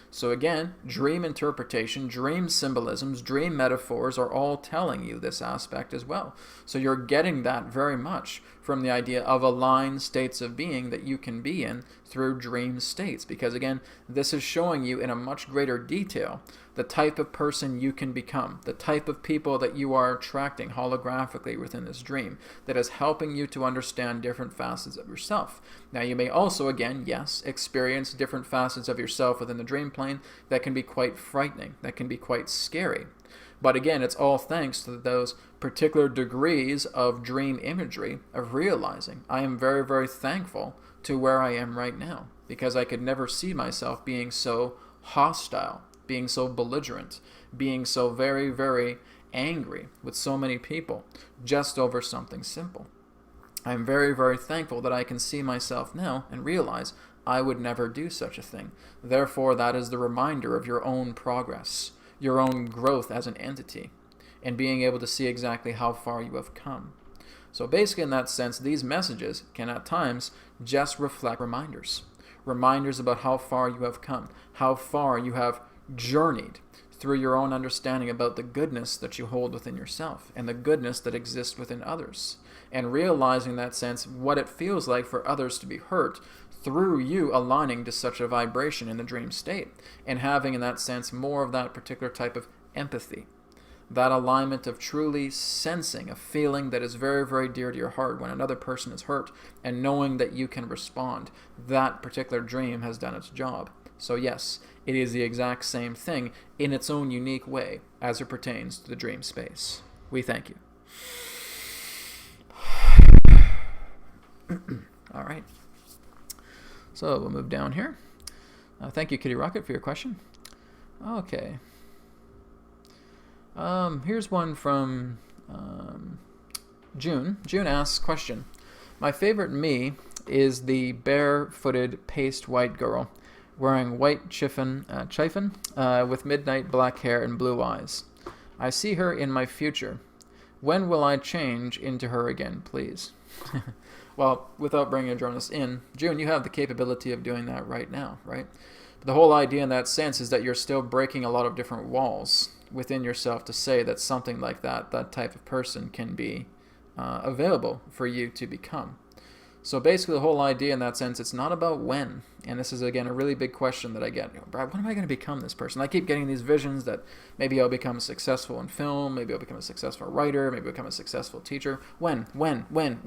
So again, dream interpretation, dream symbolisms, dream metaphors are all telling you this aspect as well. So you're getting that very much from the idea of aligned states of being that you can be in through dream states. Because again, this is showing you in a much greater detail the type of person you can become, the type of people that you are attracting holographically within this dream that is helping you to understand different facets of yourself. Now you may also, again, yes, experience different facets of yourself within the dream plane that can be quite frightening, that can be quite scary. But again, it's all thanks to those particular degrees of dream imagery, of realizing I am very, very thankful to where I am right now, because I could never see myself being so hostile, being so belligerent, being so very, very angry with so many people just over something simple. I'm very, very thankful that I can see myself now and realize I would never do such a thing. Therefore, that is the reminder of your own progress, your own growth as an entity, and being able to see exactly how far you have come. So basically, in that sense, these messages can at times just reflect reminders. Reminders about how far you have come, how far you have journeyed through your own understanding about the goodness that you hold within yourself and the goodness that exists within others. And realizing in that sense what it feels like for others to be hurt through you aligning to such a vibration in the dream state, and having in that sense more of that particular type of empathy, that alignment of truly sensing a feeling that is very, very dear to your heart when another person is hurt, and knowing that you can respond. That particular dream has done its job. So yes, it is the exact same thing in its own unique way as it pertains to the dream space. We thank you. All right. So we'll move down here. Thank you, Kitty Rocket, for your question. Okay. Here's one from June. June asks, question. My favorite me is the bare-footed paste white girl wearing white chiffon with midnight black hair and blue eyes. I see her in my future. When will I change into her again, please? Well, without bringing Adronis in, June, you have the capability of doing that right now, right? But the whole idea in that sense is that you're still breaking a lot of different walls within yourself to say that something like that type of person can be available for you to become. So basically the whole idea in that sense, it's not about when. And this is, again, a really big question that I get. Brad, when am I going to become this person? I keep getting these visions that maybe I'll become successful in film, maybe I'll become a successful writer, maybe I'll become a successful teacher. When, right?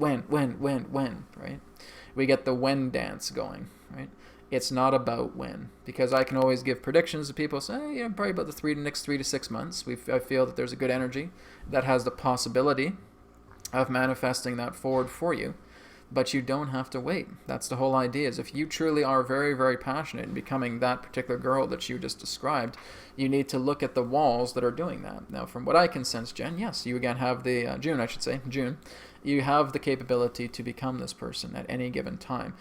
We get the when dance going, right? It's not about when, because I can always give predictions to people, say, yeah, probably about the next 3 to 6 months. I feel that there's a good energy that has the possibility of manifesting that forward for you. But you don't have to wait. That's the whole idea, is if you truly are very, very passionate in becoming that particular girl that you just described, you need to look at the walls that are doing that. Now, from what I can sense, Jen, yes, you again have the, June, you have the capability to become this person at any given time.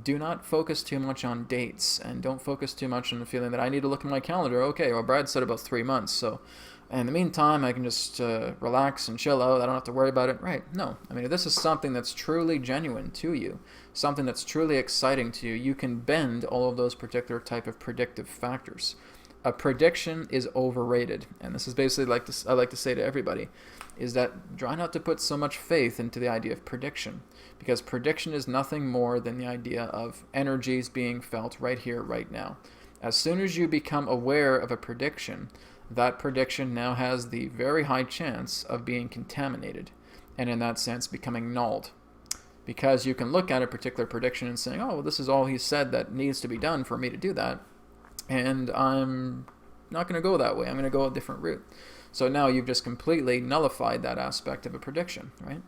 Do not focus too much on dates, and don't focus too much on the feeling that I need to look at my calendar. Okay, well, Brad said about 3 months, so in the meantime, I can just relax and chill out. I don't have to worry about it. Right. No. I mean, if this is something that's truly genuine to you, something that's truly exciting to you, you can bend all of those particular type of predictive factors. a prediction is overrated. And this is basically I like to say to everybody, is that try not to put so much faith into the idea of prediction, because prediction is nothing more than the idea of energies being felt right here, right now. As soon as you become aware of a prediction, that prediction now has the very high chance of being contaminated, and in that sense becoming nulled. Because you can look at a particular prediction and say, oh, well, this is all he said that needs to be done for me to do that, and I'm not going to go that way. I'm going to go a different route. So now you've just completely nullified that aspect of a prediction, right?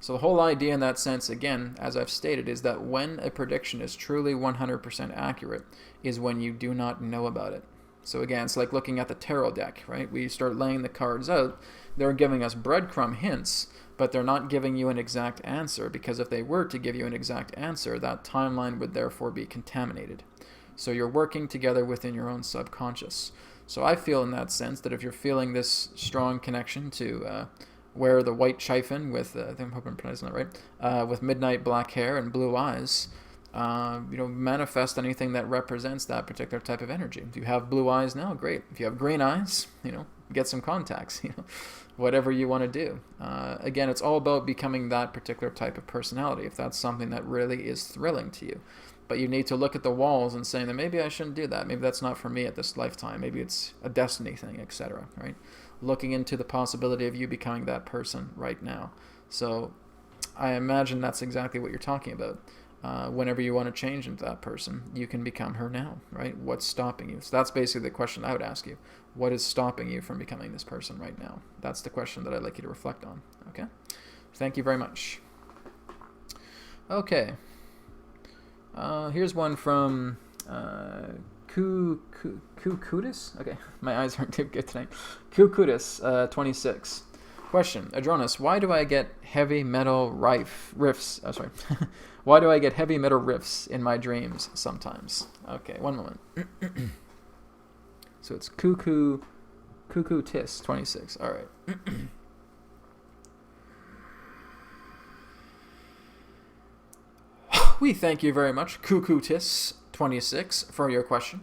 So the whole idea in that sense, again, as I've stated, is that when a prediction is truly 100% accurate is when you do not know about it. So again, it's like looking at the tarot deck, right? We start laying the cards out. They're giving us breadcrumb hints, but they're not giving you an exact answer, because if they were to give you an exact answer, that timeline would therefore be contaminated. So you're working together within your own subconscious. So I feel in that sense that if you're feeling this strong connection to wear the white chiffon with, I think I'm pronouncing that right, with midnight black hair and blue eyes, manifest anything that represents that particular type of energy. If you have blue eyes now, great. If you have green eyes, get some contacts, whatever you want to do. Again, it's all about becoming that particular type of personality, if that's something that really is thrilling to you. But you need to look at the walls and say that maybe I shouldn't do that. Maybe that's not for me at this lifetime. Maybe it's a destiny thing, etc. Right? Looking into the possibility of you becoming that person right now. So I imagine that's exactly what you're talking about. Whenever you want to change into that person, you can become her now, right? What's stopping you? So that's basically the question I would ask you. What is stopping you from becoming this person right now? That's the question that I'd like you to reflect on, okay? Thank you very much. Okay. Here's one from Kukutis. Okay, my eyes aren't too good tonight. Kukutis, 26. Question: Adronis, why do I get heavy metal riffs? Oh, sorry. Why do I get heavy metal riffs in my dreams sometimes? Okay, one moment. So it's Kukutis, 26. All right. We thank you very much, Kukutis26, for your question.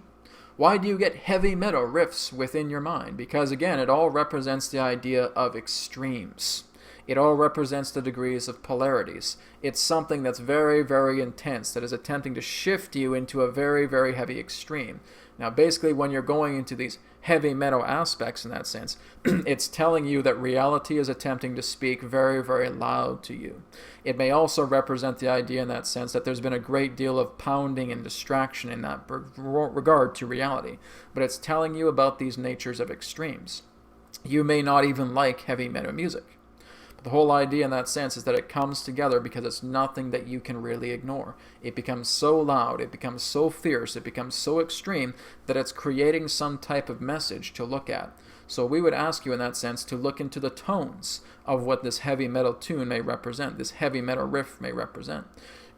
Why do you get heavy metal riffs within your mind? Because again, it all represents the idea of extremes. It all represents the degrees of polarities. It's something that's very, very intense, that is attempting to shift you into a very, very heavy extreme. Now, basically, when you're going into these heavy metal aspects in that sense, it's telling you that reality is attempting to speak very, very loud to you. It may also represent the idea in that sense that there's been a great deal of pounding and distraction in that regard to reality. But it's telling you about these natures of extremes. You may not even like heavy metal music. The whole idea in that sense is that it comes together because it's nothing that you can really ignore. It becomes so loud, it becomes so fierce, it becomes so extreme that it's creating some type of message to look at. So we would ask you in that sense to look into the tones of what this heavy metal tune may represent, this heavy metal riff may represent,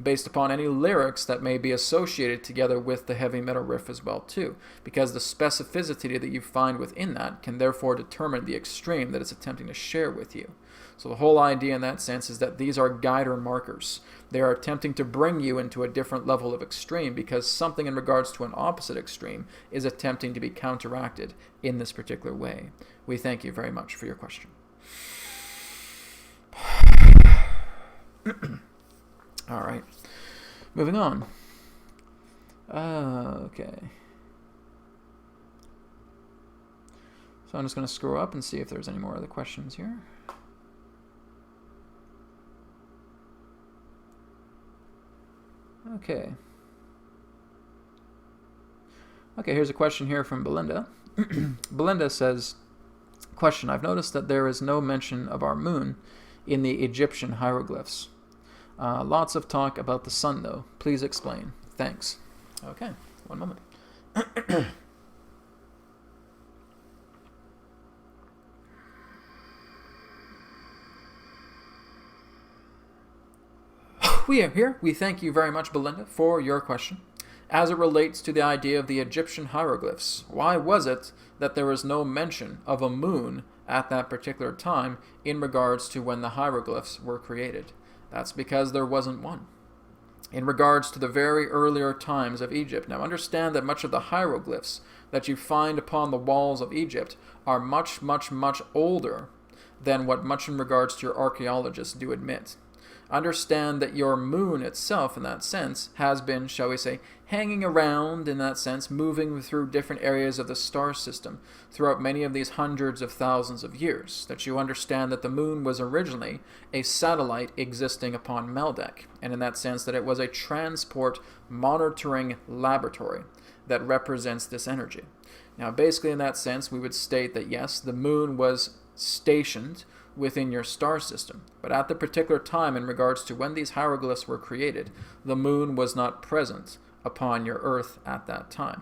based upon any lyrics that may be associated together with the heavy metal riff as well too, because the specificity that you find within that can therefore determine the extreme that it's attempting to share with you. So the whole idea in that sense is that these are guider markers. They are attempting to bring you into a different level of extreme because something in regards to an opposite extreme is attempting to be counteracted in this particular way. We thank you very much for your question. All right. Moving on. Okay. So I'm just going to scroll up and see if there's any more other questions here. Okay. Okay, here's a question here from Belinda. Belinda says, question: I've noticed that there is no mention of our moon in the Egyptian hieroglyphs. Lots of talk about the sun, though. Please explain. Thanks. Okay, one moment. We are here. We thank you very much, Belinda, for your question. As it relates to the idea of the Egyptian hieroglyphs, why was it that there was no mention of a moon at that particular time in regards to when the hieroglyphs were created? That's because there wasn't one. In regards to the very earlier times of Egypt, now understand that much of the hieroglyphs that you find upon the walls of Egypt are much, much, much older than what much in regards to your archaeologists do admit. Understand that your moon itself, in that sense, has been, shall we say, hanging around, in that sense, moving through different areas of the star system throughout many of these hundreds of thousands of years. That you understand that the moon was originally a satellite existing upon Meldeck, and in that sense that it was a transport monitoring laboratory that represents this energy. Now, basically, in that sense, we would state that yes, the moon was stationed within your star system, but at the particular time in regards to when these hieroglyphs were created, the moon was not present upon your Earth at that time.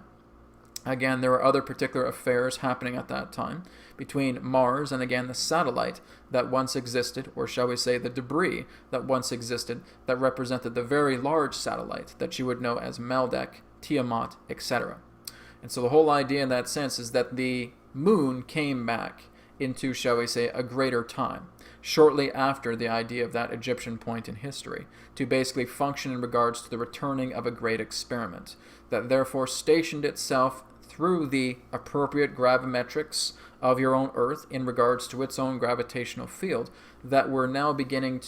Again, there were other particular affairs happening at that time between Mars and, again, the satellite that once existed, or shall we say the debris that once existed, that represented the very large satellite that you would know as Meldeck, Tiamat, etc. And so the whole idea in that sense is that the moon came back into, shall we say, a greater time, shortly after the idea of that Egyptian point in history, to basically function in regards to the returning of a great experiment, that therefore stationed itself through the appropriate gravimetrics of your own Earth in regards to its own gravitational field, that we're now beginning,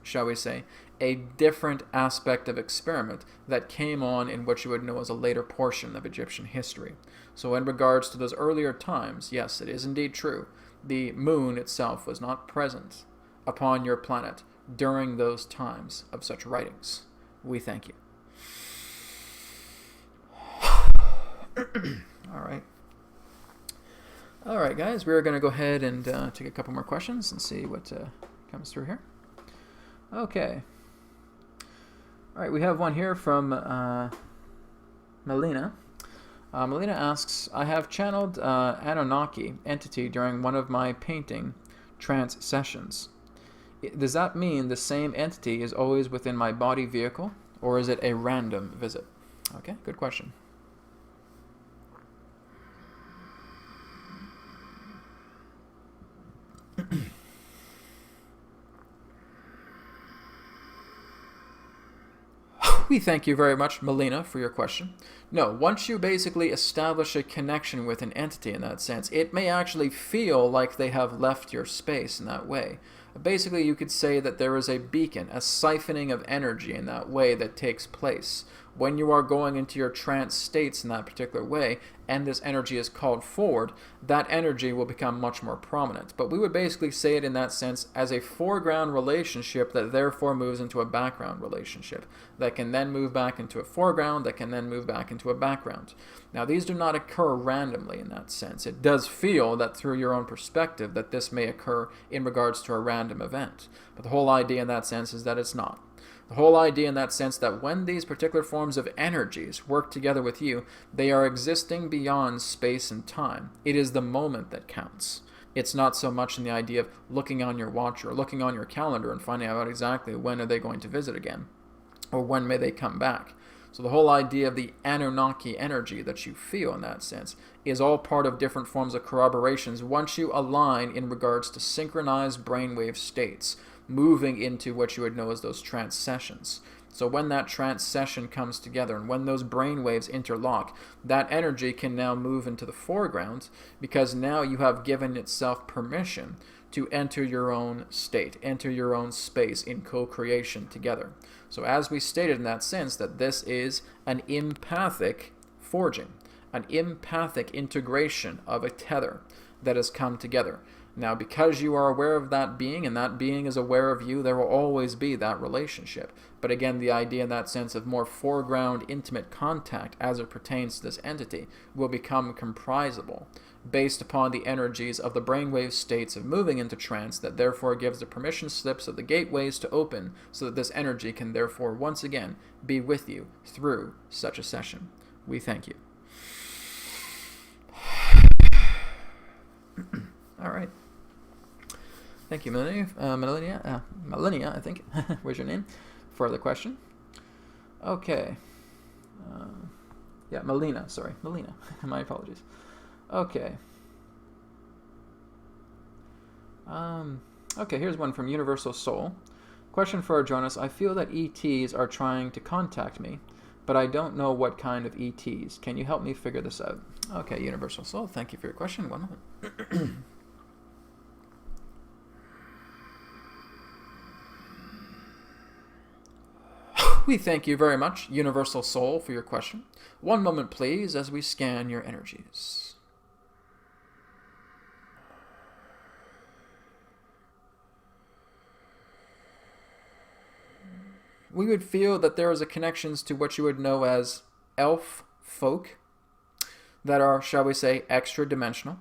shall we say, a different aspect of experiment that came on in what you would know as a later portion of Egyptian history. So in regards to those earlier times, yes, it is indeed true. The moon itself was not present upon your planet during those times of such writings. We thank you. All right, guys, we're going to go ahead and take a couple more questions and see what comes through here. Okay. All right, we have one here from Melina. Melina asks, I have channeled Anunnaki entity during one of my painting trance sessions. Does that mean the same entity is always within my body vehicle, or is it a random visit? Okay, good question. We thank you very much, Melina, for your question. No, once you basically establish a connection with an entity in that sense, it may actually feel like they have left your space in that way. Basically, you could say that there is a beacon, a siphoning of energy in that way that takes place. When you are going into your trance states in that particular way, and this energy is called forward, that energy will become much more prominent. But we would basically say it in that sense as a foreground relationship that therefore moves into a background relationship, that can then move back into a foreground, that can then move back into a background. Now, these do not occur randomly in that sense. It does feel that through your own perspective that this may occur in regards to a random event. But the whole idea in that sense is that it's not. The whole idea in that sense that when these particular forms of energies work together with you, they are existing beyond space and time. It is the moment that counts. It's not so much in the idea of looking on your watch or looking on your calendar and finding out exactly when are they going to visit again, or when may they come back. So the whole idea of the Anunnaki energy that you feel in that sense is all part of different forms of corroborations once you align in regards to synchronized brainwave states, moving into what you would know as those trance sessions. So when that trance session comes together and when those brain waves interlock, that energy can now move into the foreground because now you have given itself permission to enter your own state, enter your own space in co-creation together. So as we stated in that sense, that this is an empathic forging, an empathic integration of a tether that has come together. Now, because you are aware of that being, and that being is aware of you, there will always be that relationship. But again, the idea in that sense of more foreground, intimate contact as it pertains to this entity will become comprisable based upon the energies of the brainwave states of moving into trance that therefore gives the permission slips of the gateways to open so that this energy can therefore once again be with you through such a session. We thank you. All right. Thank you, Melania, I think. Where's your name? For the question. Okay. Melina. My apologies. Okay. Okay, here's one from Universal Soul. Question for Adronis. I feel that ETs are trying to contact me, but I don't know what kind of ETs. Can you help me figure this out? Okay, Universal Soul, thank you for your question. One moment. We thank you very much, Universal Soul, for your question. One moment, please, as we scan your energies. We would feel that there is a connections to what you would know as elf folk that are, shall we say, extra-dimensional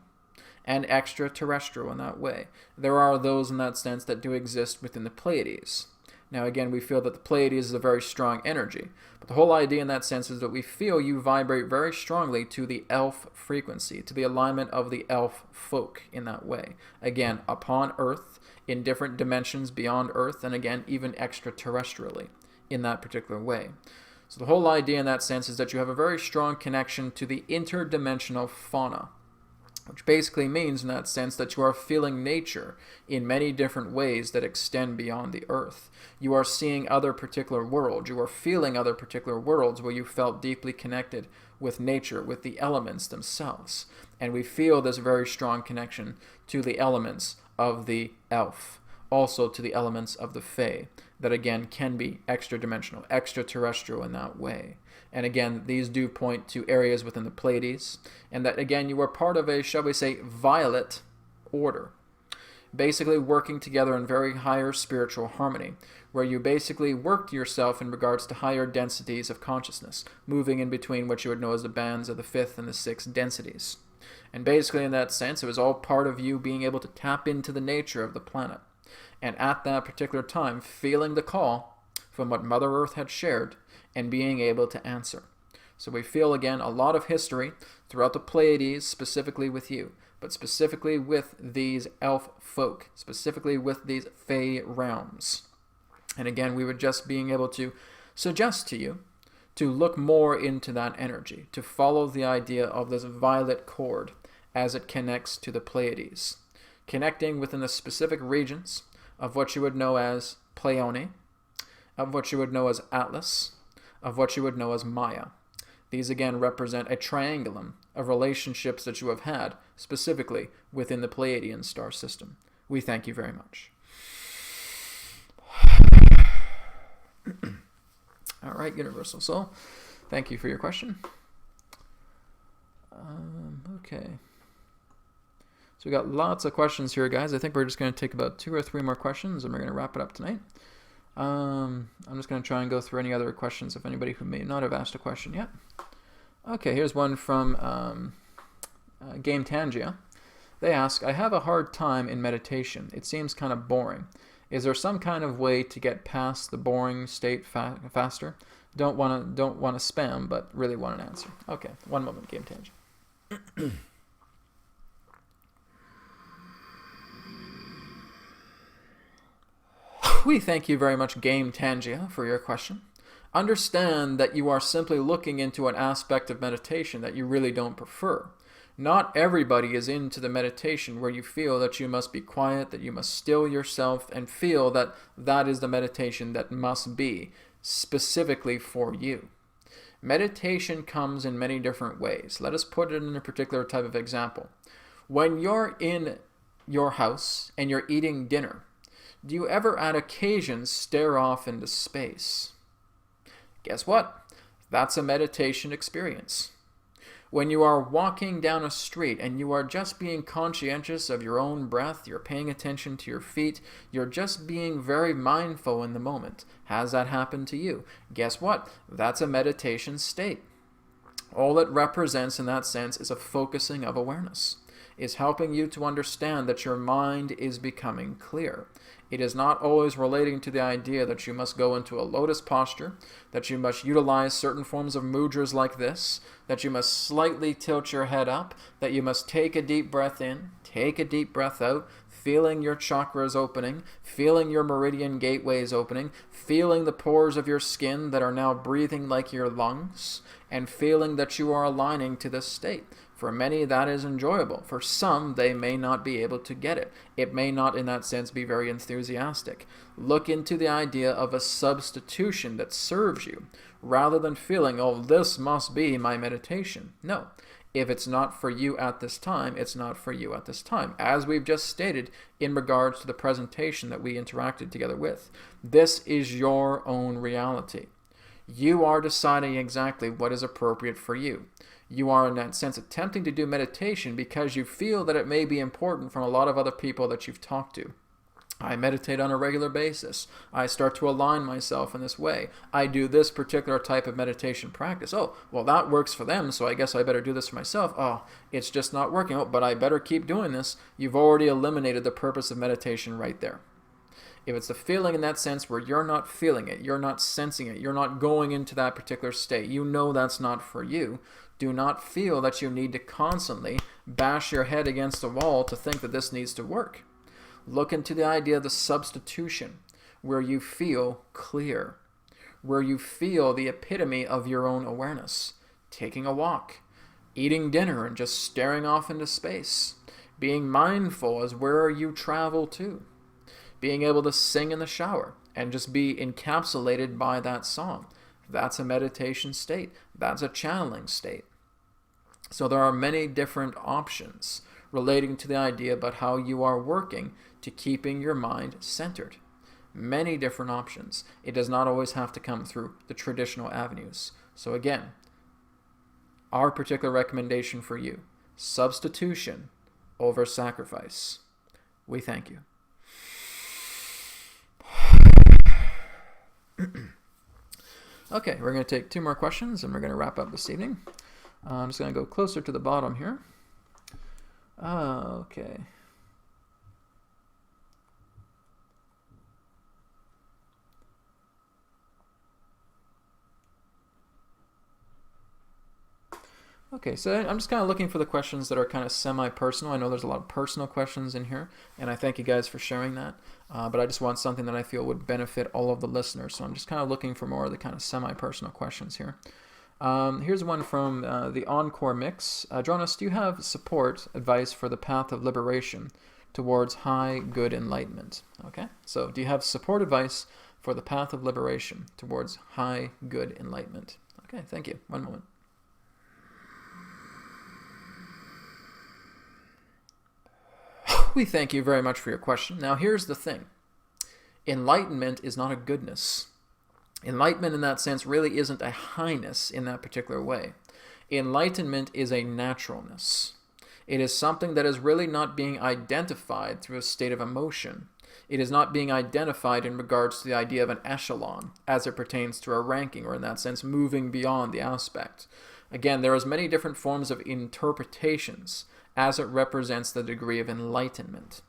and extraterrestrial in that way. There are those in that sense that do exist within the Pleiades. Now, again, we feel that the Pleiades is a very strong energy. But the whole idea in that sense is that we feel you vibrate very strongly to the elf frequency, to the alignment of the elf folk in that way. Again, upon Earth, in different dimensions beyond Earth, and again, even extraterrestrially in that particular way. So the whole idea in that sense is that you have a very strong connection to the interdimensional fauna, which basically means in that sense that you are feeling nature in many different ways that extend beyond the earth. You are seeing other particular worlds. You are feeling other particular worlds where you felt deeply connected with nature, with the elements themselves. And we feel this very strong connection to the elements of the elf, also to the elements of the fae, that again can be extra-dimensional, extraterrestrial in that way. And again, these do point to areas within the Pleiades, and that again, you are part of a, shall we say, violet order, basically working together in very higher spiritual harmony, where you basically work yourself in regards to higher densities of consciousness, moving in between what you would know as the bands of the fifth and the sixth densities. And basically in that sense, it was all part of you being able to tap into the nature of the planet. And at that particular time, feeling the call from what Mother Earth had shared, and being able to answer. So we feel, again, a lot of history throughout the Pleiades, specifically with you, but specifically with these elf folk, specifically with these fae realms. And again, we were just being able to suggest to you to look more into that energy, to follow the idea of this violet cord as it connects to the Pleiades, connecting within the specific regions of what you would know as Pleione, of what you would know as Atlas, of what you would know as Maya. These again represent a triangulum of relationships that you have had, specifically within the Pleiadian star system. We thank you very much. All right, Universal Soul, thank you for your question. Okay. So we got lots of questions here, guys. I think we're just going to take about 2 or 3 more questions, and we're going to wrap it up tonight. I'm just going to try and go through any other questions of anybody who may not have asked a question yet. Okay, here's one from Game Tangia. They ask, I have a hard time in meditation. It seems kind of boring. Is there some kind of way to get past the boring state faster? Don't want to spam, but really want an answer. Okay, one moment, Game Tangia. We thank you very much, Game Tangia, for your question. Understand that you are simply looking into an aspect of meditation that you really don't prefer. Not everybody is into the meditation where you feel that you must be quiet, that you must still yourself, and feel that that is the meditation that must be specifically for you. Meditation comes in many different ways. Let us put it in a particular type of example. When you're in your house and you're eating dinner, do you ever at occasions stare off into space? Guess what? That's a meditation experience. When you are walking down a street and you are just being conscientious of your own breath, you're paying attention to your feet, you're just being very mindful in the moment. Has that happened to you? Guess what? That's a meditation state. All it represents in that sense is a focusing of awareness. Is helping you to understand that your mind is becoming clear. It is not always relating to the idea that you must go into a lotus posture, that you must utilize certain forms of mudras like this, that you must slightly tilt your head up, that you must take a deep breath in, take a deep breath out, feeling your chakras opening, feeling your meridian gateways opening, feeling the pores of your skin that are now breathing like your lungs, and feeling that you are aligning to this state. For many, that is enjoyable. For some, they may not be able to get it. It may not, in that sense, be very enthusiastic. Look into the idea of a substitution that serves you, rather than feeling, oh, this must be my meditation. No. If it's not for you at this time, it's not for you at this time. As we've just stated in regards to the presentation that we interacted together with, this is your own reality. You are deciding exactly what is appropriate for you. You are, in that sense, attempting to do meditation because you feel that it may be important from a lot of other people that you've talked to. I meditate on a regular basis. I start to align myself in this way. I do this particular type of meditation practice. Oh, well, that works for them, so I guess I better do this for myself. Oh, it's just not working. Oh, but I better keep doing this. You've already eliminated the purpose of meditation right there. If it's the feeling in that sense where you're not feeling it, you're not sensing it, you're not going into that particular state, you know that's not for you, do not feel that you need to constantly bash your head against a wall to think that this needs to work. Look into the idea of the substitution, where you feel clear, where you feel the epitome of your own awareness. Taking a walk, eating dinner and just staring off into space, being mindful as where you travel to, being able to sing in the shower and just be encapsulated by that song. That's a meditation state. That's a channeling state. So there are many different options relating to the idea about how you are working to keeping your mind centered. Many different options. It does not always have to come through the traditional avenues. So again, our particular recommendation for you, substitution over sacrifice. We thank you. Okay, we're going to take 2 more questions and we're going to wrap up this evening. I'm just going to go closer to the bottom here. Okay. Okay, so I'm just kind of looking for the questions that are kind of semi-personal. I know there's a lot of personal questions in here, and I thank you guys for sharing that. But I just want something that I feel would benefit all of the listeners. So I'm just kind of looking for more of the kind of semi-personal questions here. Here's one from the Encore Mix. Adronis, do you have support advice for the path of liberation towards high good enlightenment? Okay, so do you have support advice for the path of liberation towards high good enlightenment? Okay, thank you. One moment. We thank you very much for your question. Now, here's the thing. Enlightenment is not a goodness. Enlightenment in that sense really isn't a highness in that particular way. Enlightenment is a naturalness. It is something that is really not being identified through a state of emotion. It is not being identified in regards to the idea of an echelon as it pertains to a ranking, or in that sense moving beyond the aspect. Again, there is many different forms of interpretations as it represents the degree of enlightenment.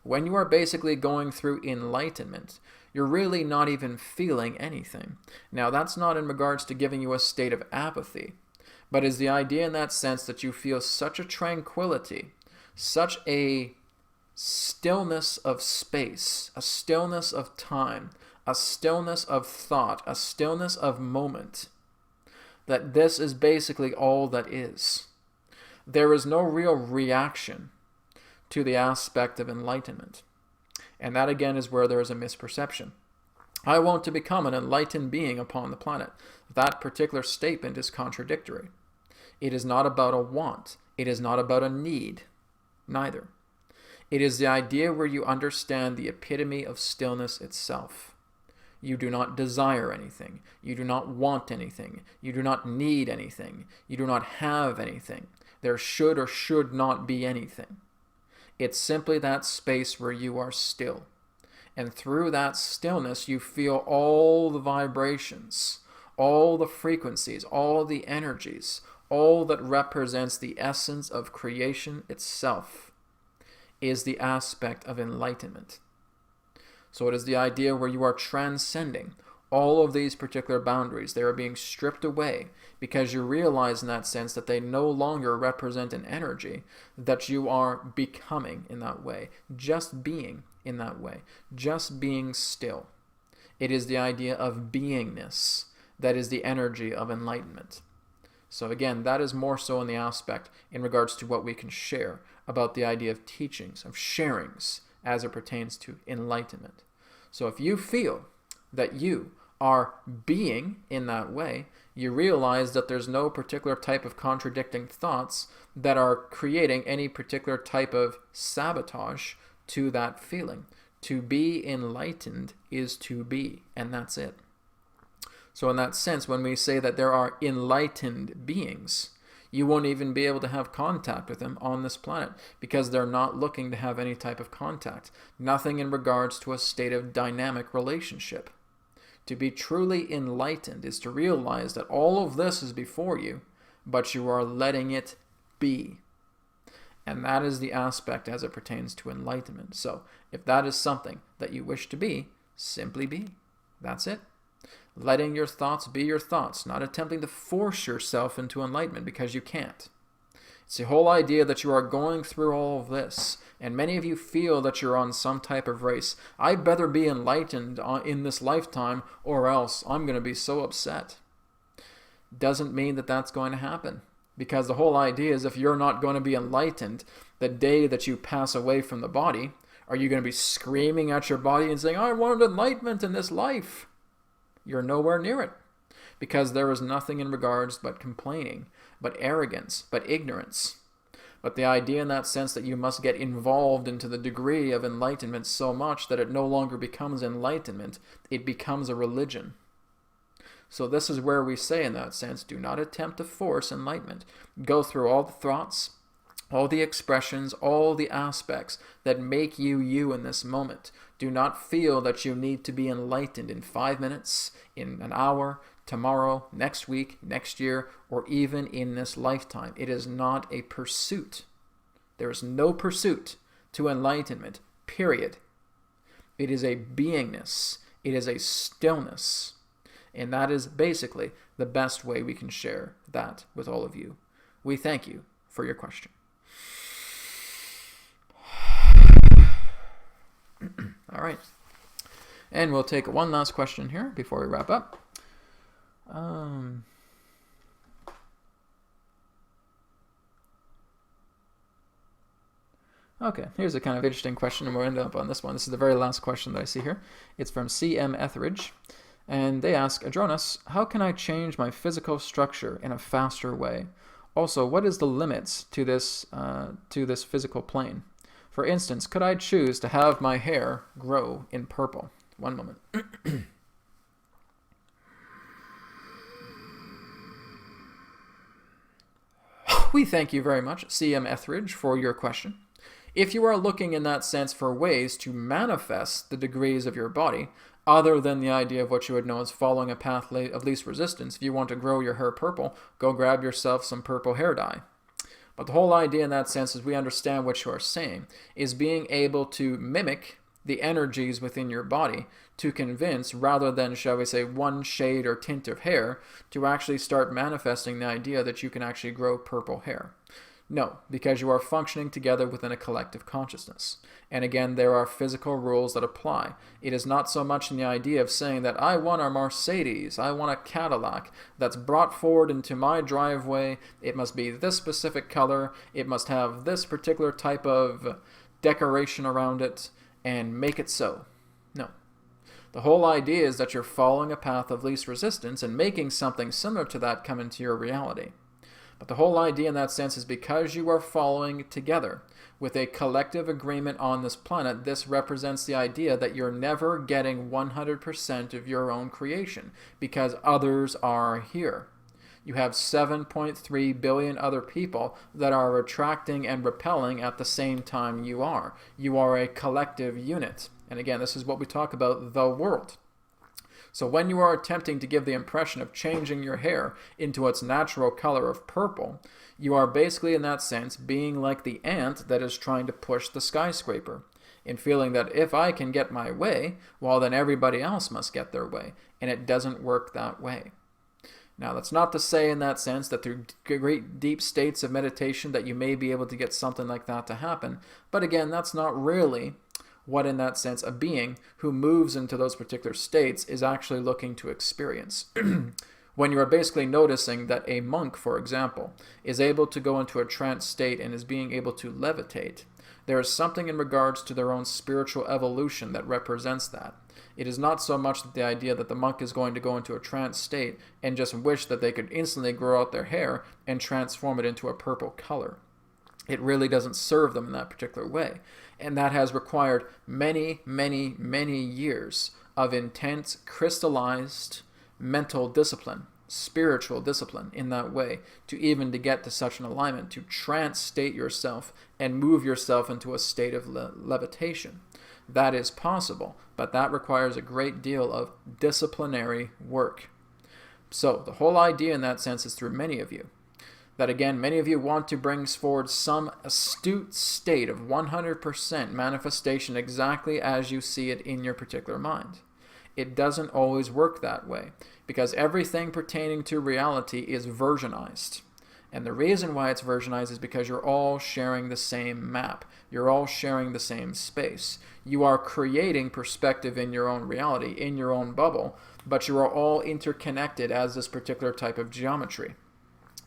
When you are basically going through enlightenment, you're really not even feeling anything. Now, that's not in regards to giving you a state of apathy, but is the idea in that sense that you feel such a tranquility, such a stillness of space, a stillness of time, a stillness of thought, a stillness of moment, that this is basically all that is. There is no real reaction to the aspect of enlightenment. And that again is where there is a misperception. I want to become an enlightened being upon the planet. That particular statement is contradictory. It is not about a want. It is not about a need. Neither. It is the idea where you understand the epitome of stillness itself. You do not desire anything. You do not want anything. You do not need anything. You do not have anything. There should or should not be anything. It's simply that space where you are still. And through that stillness, you feel all the vibrations, all the frequencies, all the energies, all that represents the essence of creation itself is the aspect of enlightenment. So it is the idea where you are transcending all of these particular boundaries. They are being stripped away because you realize in that sense that they no longer represent an energy, that you are becoming in that way, just being in that way, just being still. It is the idea of beingness that is the energy of enlightenment. So again, that is more so in the aspect in regards to what we can share about the idea of teachings, of sharings, as it pertains to enlightenment. So if you feel that you are being in that way, you realize that there's no particular type of contradicting thoughts that are creating any particular type of sabotage to that feeling. To be enlightened is to be, and that's it. So in that sense, when we say that there are enlightened beings, you won't even be able to have contact with them on this planet because they're not looking to have any type of contact. Nothing in regards to a state of dynamic relationship. To be truly enlightened is to realize that all of this is before you, but you are letting it be. And that is the aspect as it pertains to enlightenment. So if that is something that you wish to be, simply be. That's it. Letting your thoughts be your thoughts, not attempting to force yourself into enlightenment because you can't. It's the whole idea that you are going through all of this, and many of you feel that you're on some type of race. I better be enlightened in this lifetime or else I'm going to be so upset. Doesn't mean that that's going to happen. Because the whole idea is if you're not going to be enlightened the day that you pass away from the body, are you going to be screaming at your body and saying, I wanted enlightenment in this life? You're nowhere near it. Because there is nothing in regards but complaining, but arrogance, but ignorance. But the idea in that sense that you must get involved into the degree of enlightenment so much that it no longer becomes enlightenment, it becomes a religion. So this is where we say in that sense, do not attempt to force enlightenment. Go through all the thoughts, all the expressions, all the aspects that make you you in this moment. Do not feel that you need to be enlightened in 5 minutes, in an hour, tomorrow, next week, next year, or even in this lifetime. It is not a pursuit. There is no pursuit to enlightenment, period. It is a beingness. It is a stillness. And that is basically the best way we can share that with all of you. We thank you for your question. All right. And we'll take one last question here before we wrap up. Okay, here's a kind of interesting question, and we'll end up on this one. This is the very last question that I see here. It's from CM Etheridge. And they ask, Adronis, how can I change my physical structure in a faster way? Also, what is the limits to this physical plane? For instance, could I choose to have my hair grow in purple? One moment. We thank you very much, CM Etheridge, for your question. If you are looking in that sense for ways to manifest the degrees of your body, other than the idea of what you would know as following a path of least resistance, if you want to grow your hair purple, go grab yourself some purple hair dye. But the whole idea in that sense, as we understand what you are saying, is being able to mimic the energies within your body to convince, rather than, shall we say, one shade or tint of hair, to actually start manifesting the idea that you can actually grow purple hair. No, because you are functioning together within a collective consciousness. And again, there are physical rules that apply. It is not so much in the idea of saying that I want a Mercedes, I want a Cadillac that's brought forward into my driveway, it must be this specific color, it must have this particular type of decoration around it, and make it so. No. The whole idea is that you're following a path of least resistance and making something similar to that come into your reality. But the whole idea in that sense is because you are following together with a collective agreement on this planet, this represents the idea that you're never getting 100% of your own creation because others are here. You have 7.3 billion other people that are attracting and repelling at the same time you are. You are a collective unit. And again, this is what we talk about, the world. So when you are attempting to give the impression of changing your hair into its natural color of purple, you are basically in that sense being like the ant that is trying to push the skyscraper, in feeling that if I can get my way, well then everybody else must get their way, and it doesn't work that way. Now that's not to say in that sense that through great deep states of meditation that you may be able to get something like that to happen, but again, that's not really what in that sense a being who moves into those particular states is actually looking to experience. When you are basically noticing that a monk, for example, is able to go into a trance state and is being able to levitate, there is something in regards to their own spiritual evolution that represents that. It is not so much the idea that the monk is going to go into a trance state and just wish that they could instantly grow out their hair and transform it into a purple color. It really doesn't serve them in that particular way. And that has required many, many, many years of intense, crystallized mental discipline, spiritual discipline in that way, to get to such an alignment, to trance state yourself and move yourself into a state of levitation. That is possible, but that requires a great deal of disciplinary work. So the whole idea in that sense is through many of you, that again, many of you want to bring forward some astute state of 100% manifestation exactly as you see it in your particular mind. It doesn't always work that way, because everything pertaining to reality is versionized. And the reason why it's versionized is because you're all sharing the same map. You're all sharing the same space. You are creating perspective in your own reality, in your own bubble, but you are all interconnected as this particular type of geometry.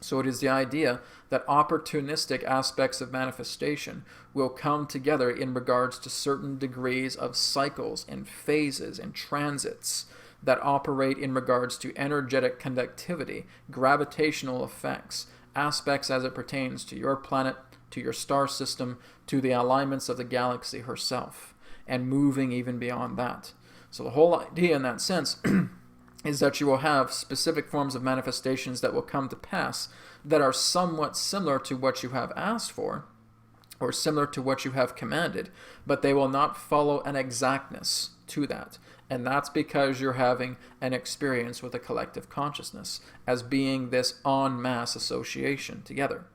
So it is the idea that opportunistic aspects of manifestation will come together in regards to certain degrees of cycles and phases and transits that operate in regards to energetic conductivity, gravitational effects, aspects as it pertains to your planet, to your star system, to the alignments of the galaxy herself, and moving even beyond that. So the whole idea in that sense is that you will have specific forms of manifestations that will come to pass that are somewhat similar to what you have asked for, or similar to what you have commanded, but they will not follow an exactness to that. And that's because you're having an experience with a collective consciousness as being this en masse association together.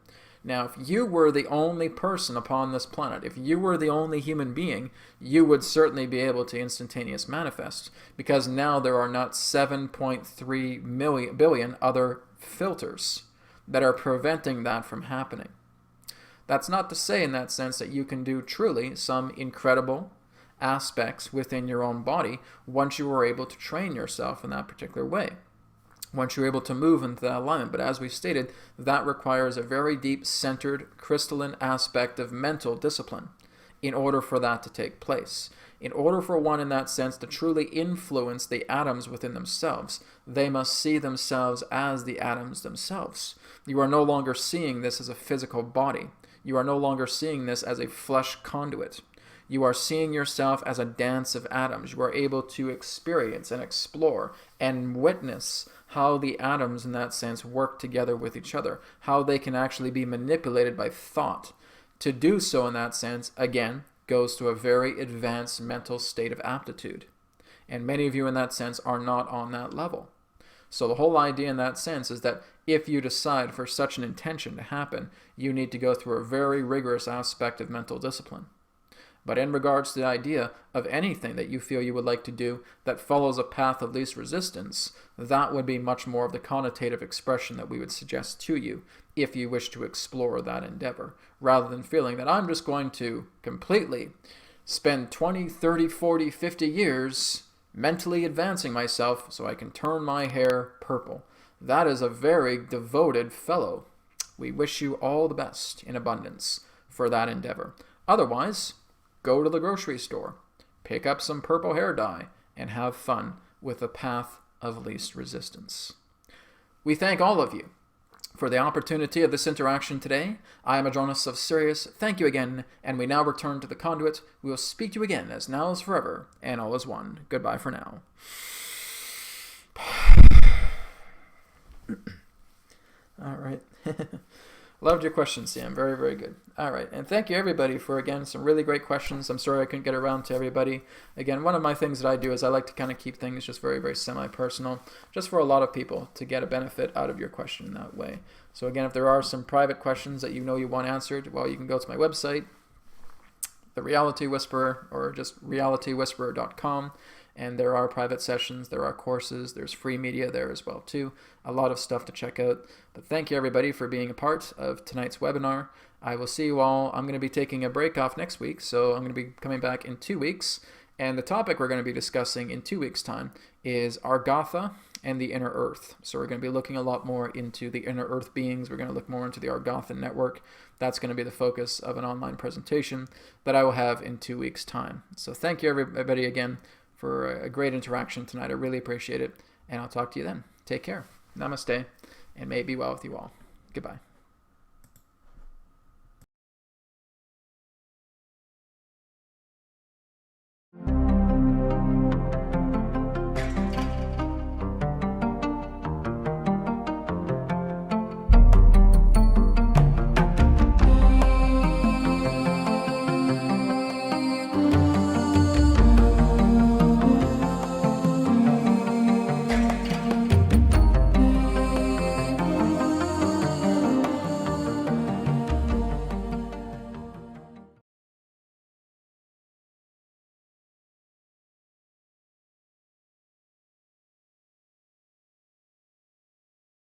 Now, if you were the only person upon this planet, if you were the only human being, you would certainly be able to instantaneous manifest, because now there are not 7.3 billion other filters that are preventing that from happening. That's not to say in that sense that you can do truly some incredible aspects within your own body once you are able to train yourself in that particular way, once you're able to move into that alignment. But as we stated, that requires a very deep, centered, crystalline aspect of mental discipline in order for that to take place. In order for one in that sense to truly influence the atoms within themselves, they must see themselves as the atoms themselves. You are no longer seeing this as a physical body. You are no longer seeing this as a flesh conduit. You are seeing yourself as a dance of atoms. You are able to experience and explore and witness how the atoms in that sense work together with each other, how they can actually be manipulated by thought. To do so in that sense, again, goes to a very advanced mental state of aptitude. And many of you in that sense are not on that level. So the whole idea in that sense is that if you decide for such an intention to happen, you need to go through a very rigorous aspect of mental discipline. But in regards to the idea of anything that you feel you would like to do that follows a path of least resistance, that would be much more of the connotative expression that we would suggest to you if you wish to explore that endeavor, rather than feeling that I'm just going to completely spend 20, 30, 40, 50 years mentally advancing myself so I can turn my hair purple. That is a very devoted fellow. We wish you all the best in abundance for that endeavor. Otherwise, go to the grocery store, pick up some purple hair dye, and have fun with the path of least resistance. We thank all of you for the opportunity of this interaction today. I am Adronis of Sirius. Thank you again, and we now return to the conduit. We will speak to you again, as now is forever, and all is one. Goodbye for now. All right. Loved your questions, Sam. Very, very good. All right. And thank you, everybody, for, again, some really great questions. I'm sorry I couldn't get around to everybody. Again, one of my things that I do is I like to kind of keep things just very, very semi-personal, just for a lot of people to get a benefit out of your question in that way. So, again, if there are some private questions that you know you want answered, well, you can go to my website, The Reality Whisperer, or just realitywhisperer.com. And there are private sessions, there are courses, there's free media there as well too. A lot of stuff to check out. But thank you everybody for being a part of tonight's webinar. I will see you all. I'm going to be taking a break off next week, so I'm going to be coming back in 2 weeks. And the topic we're going to be discussing in 2 weeks' time is Argatha and the Inner Earth. So we're going to be looking a lot more into the Inner Earth beings. We're going to look more into the Argatha network. That's going to be the focus of an online presentation that I will have in 2 weeks' time. So thank you everybody again for a great interaction tonight. I really appreciate it. And I'll talk to you then. Take care. Namaste. And may it be well with you all. Goodbye.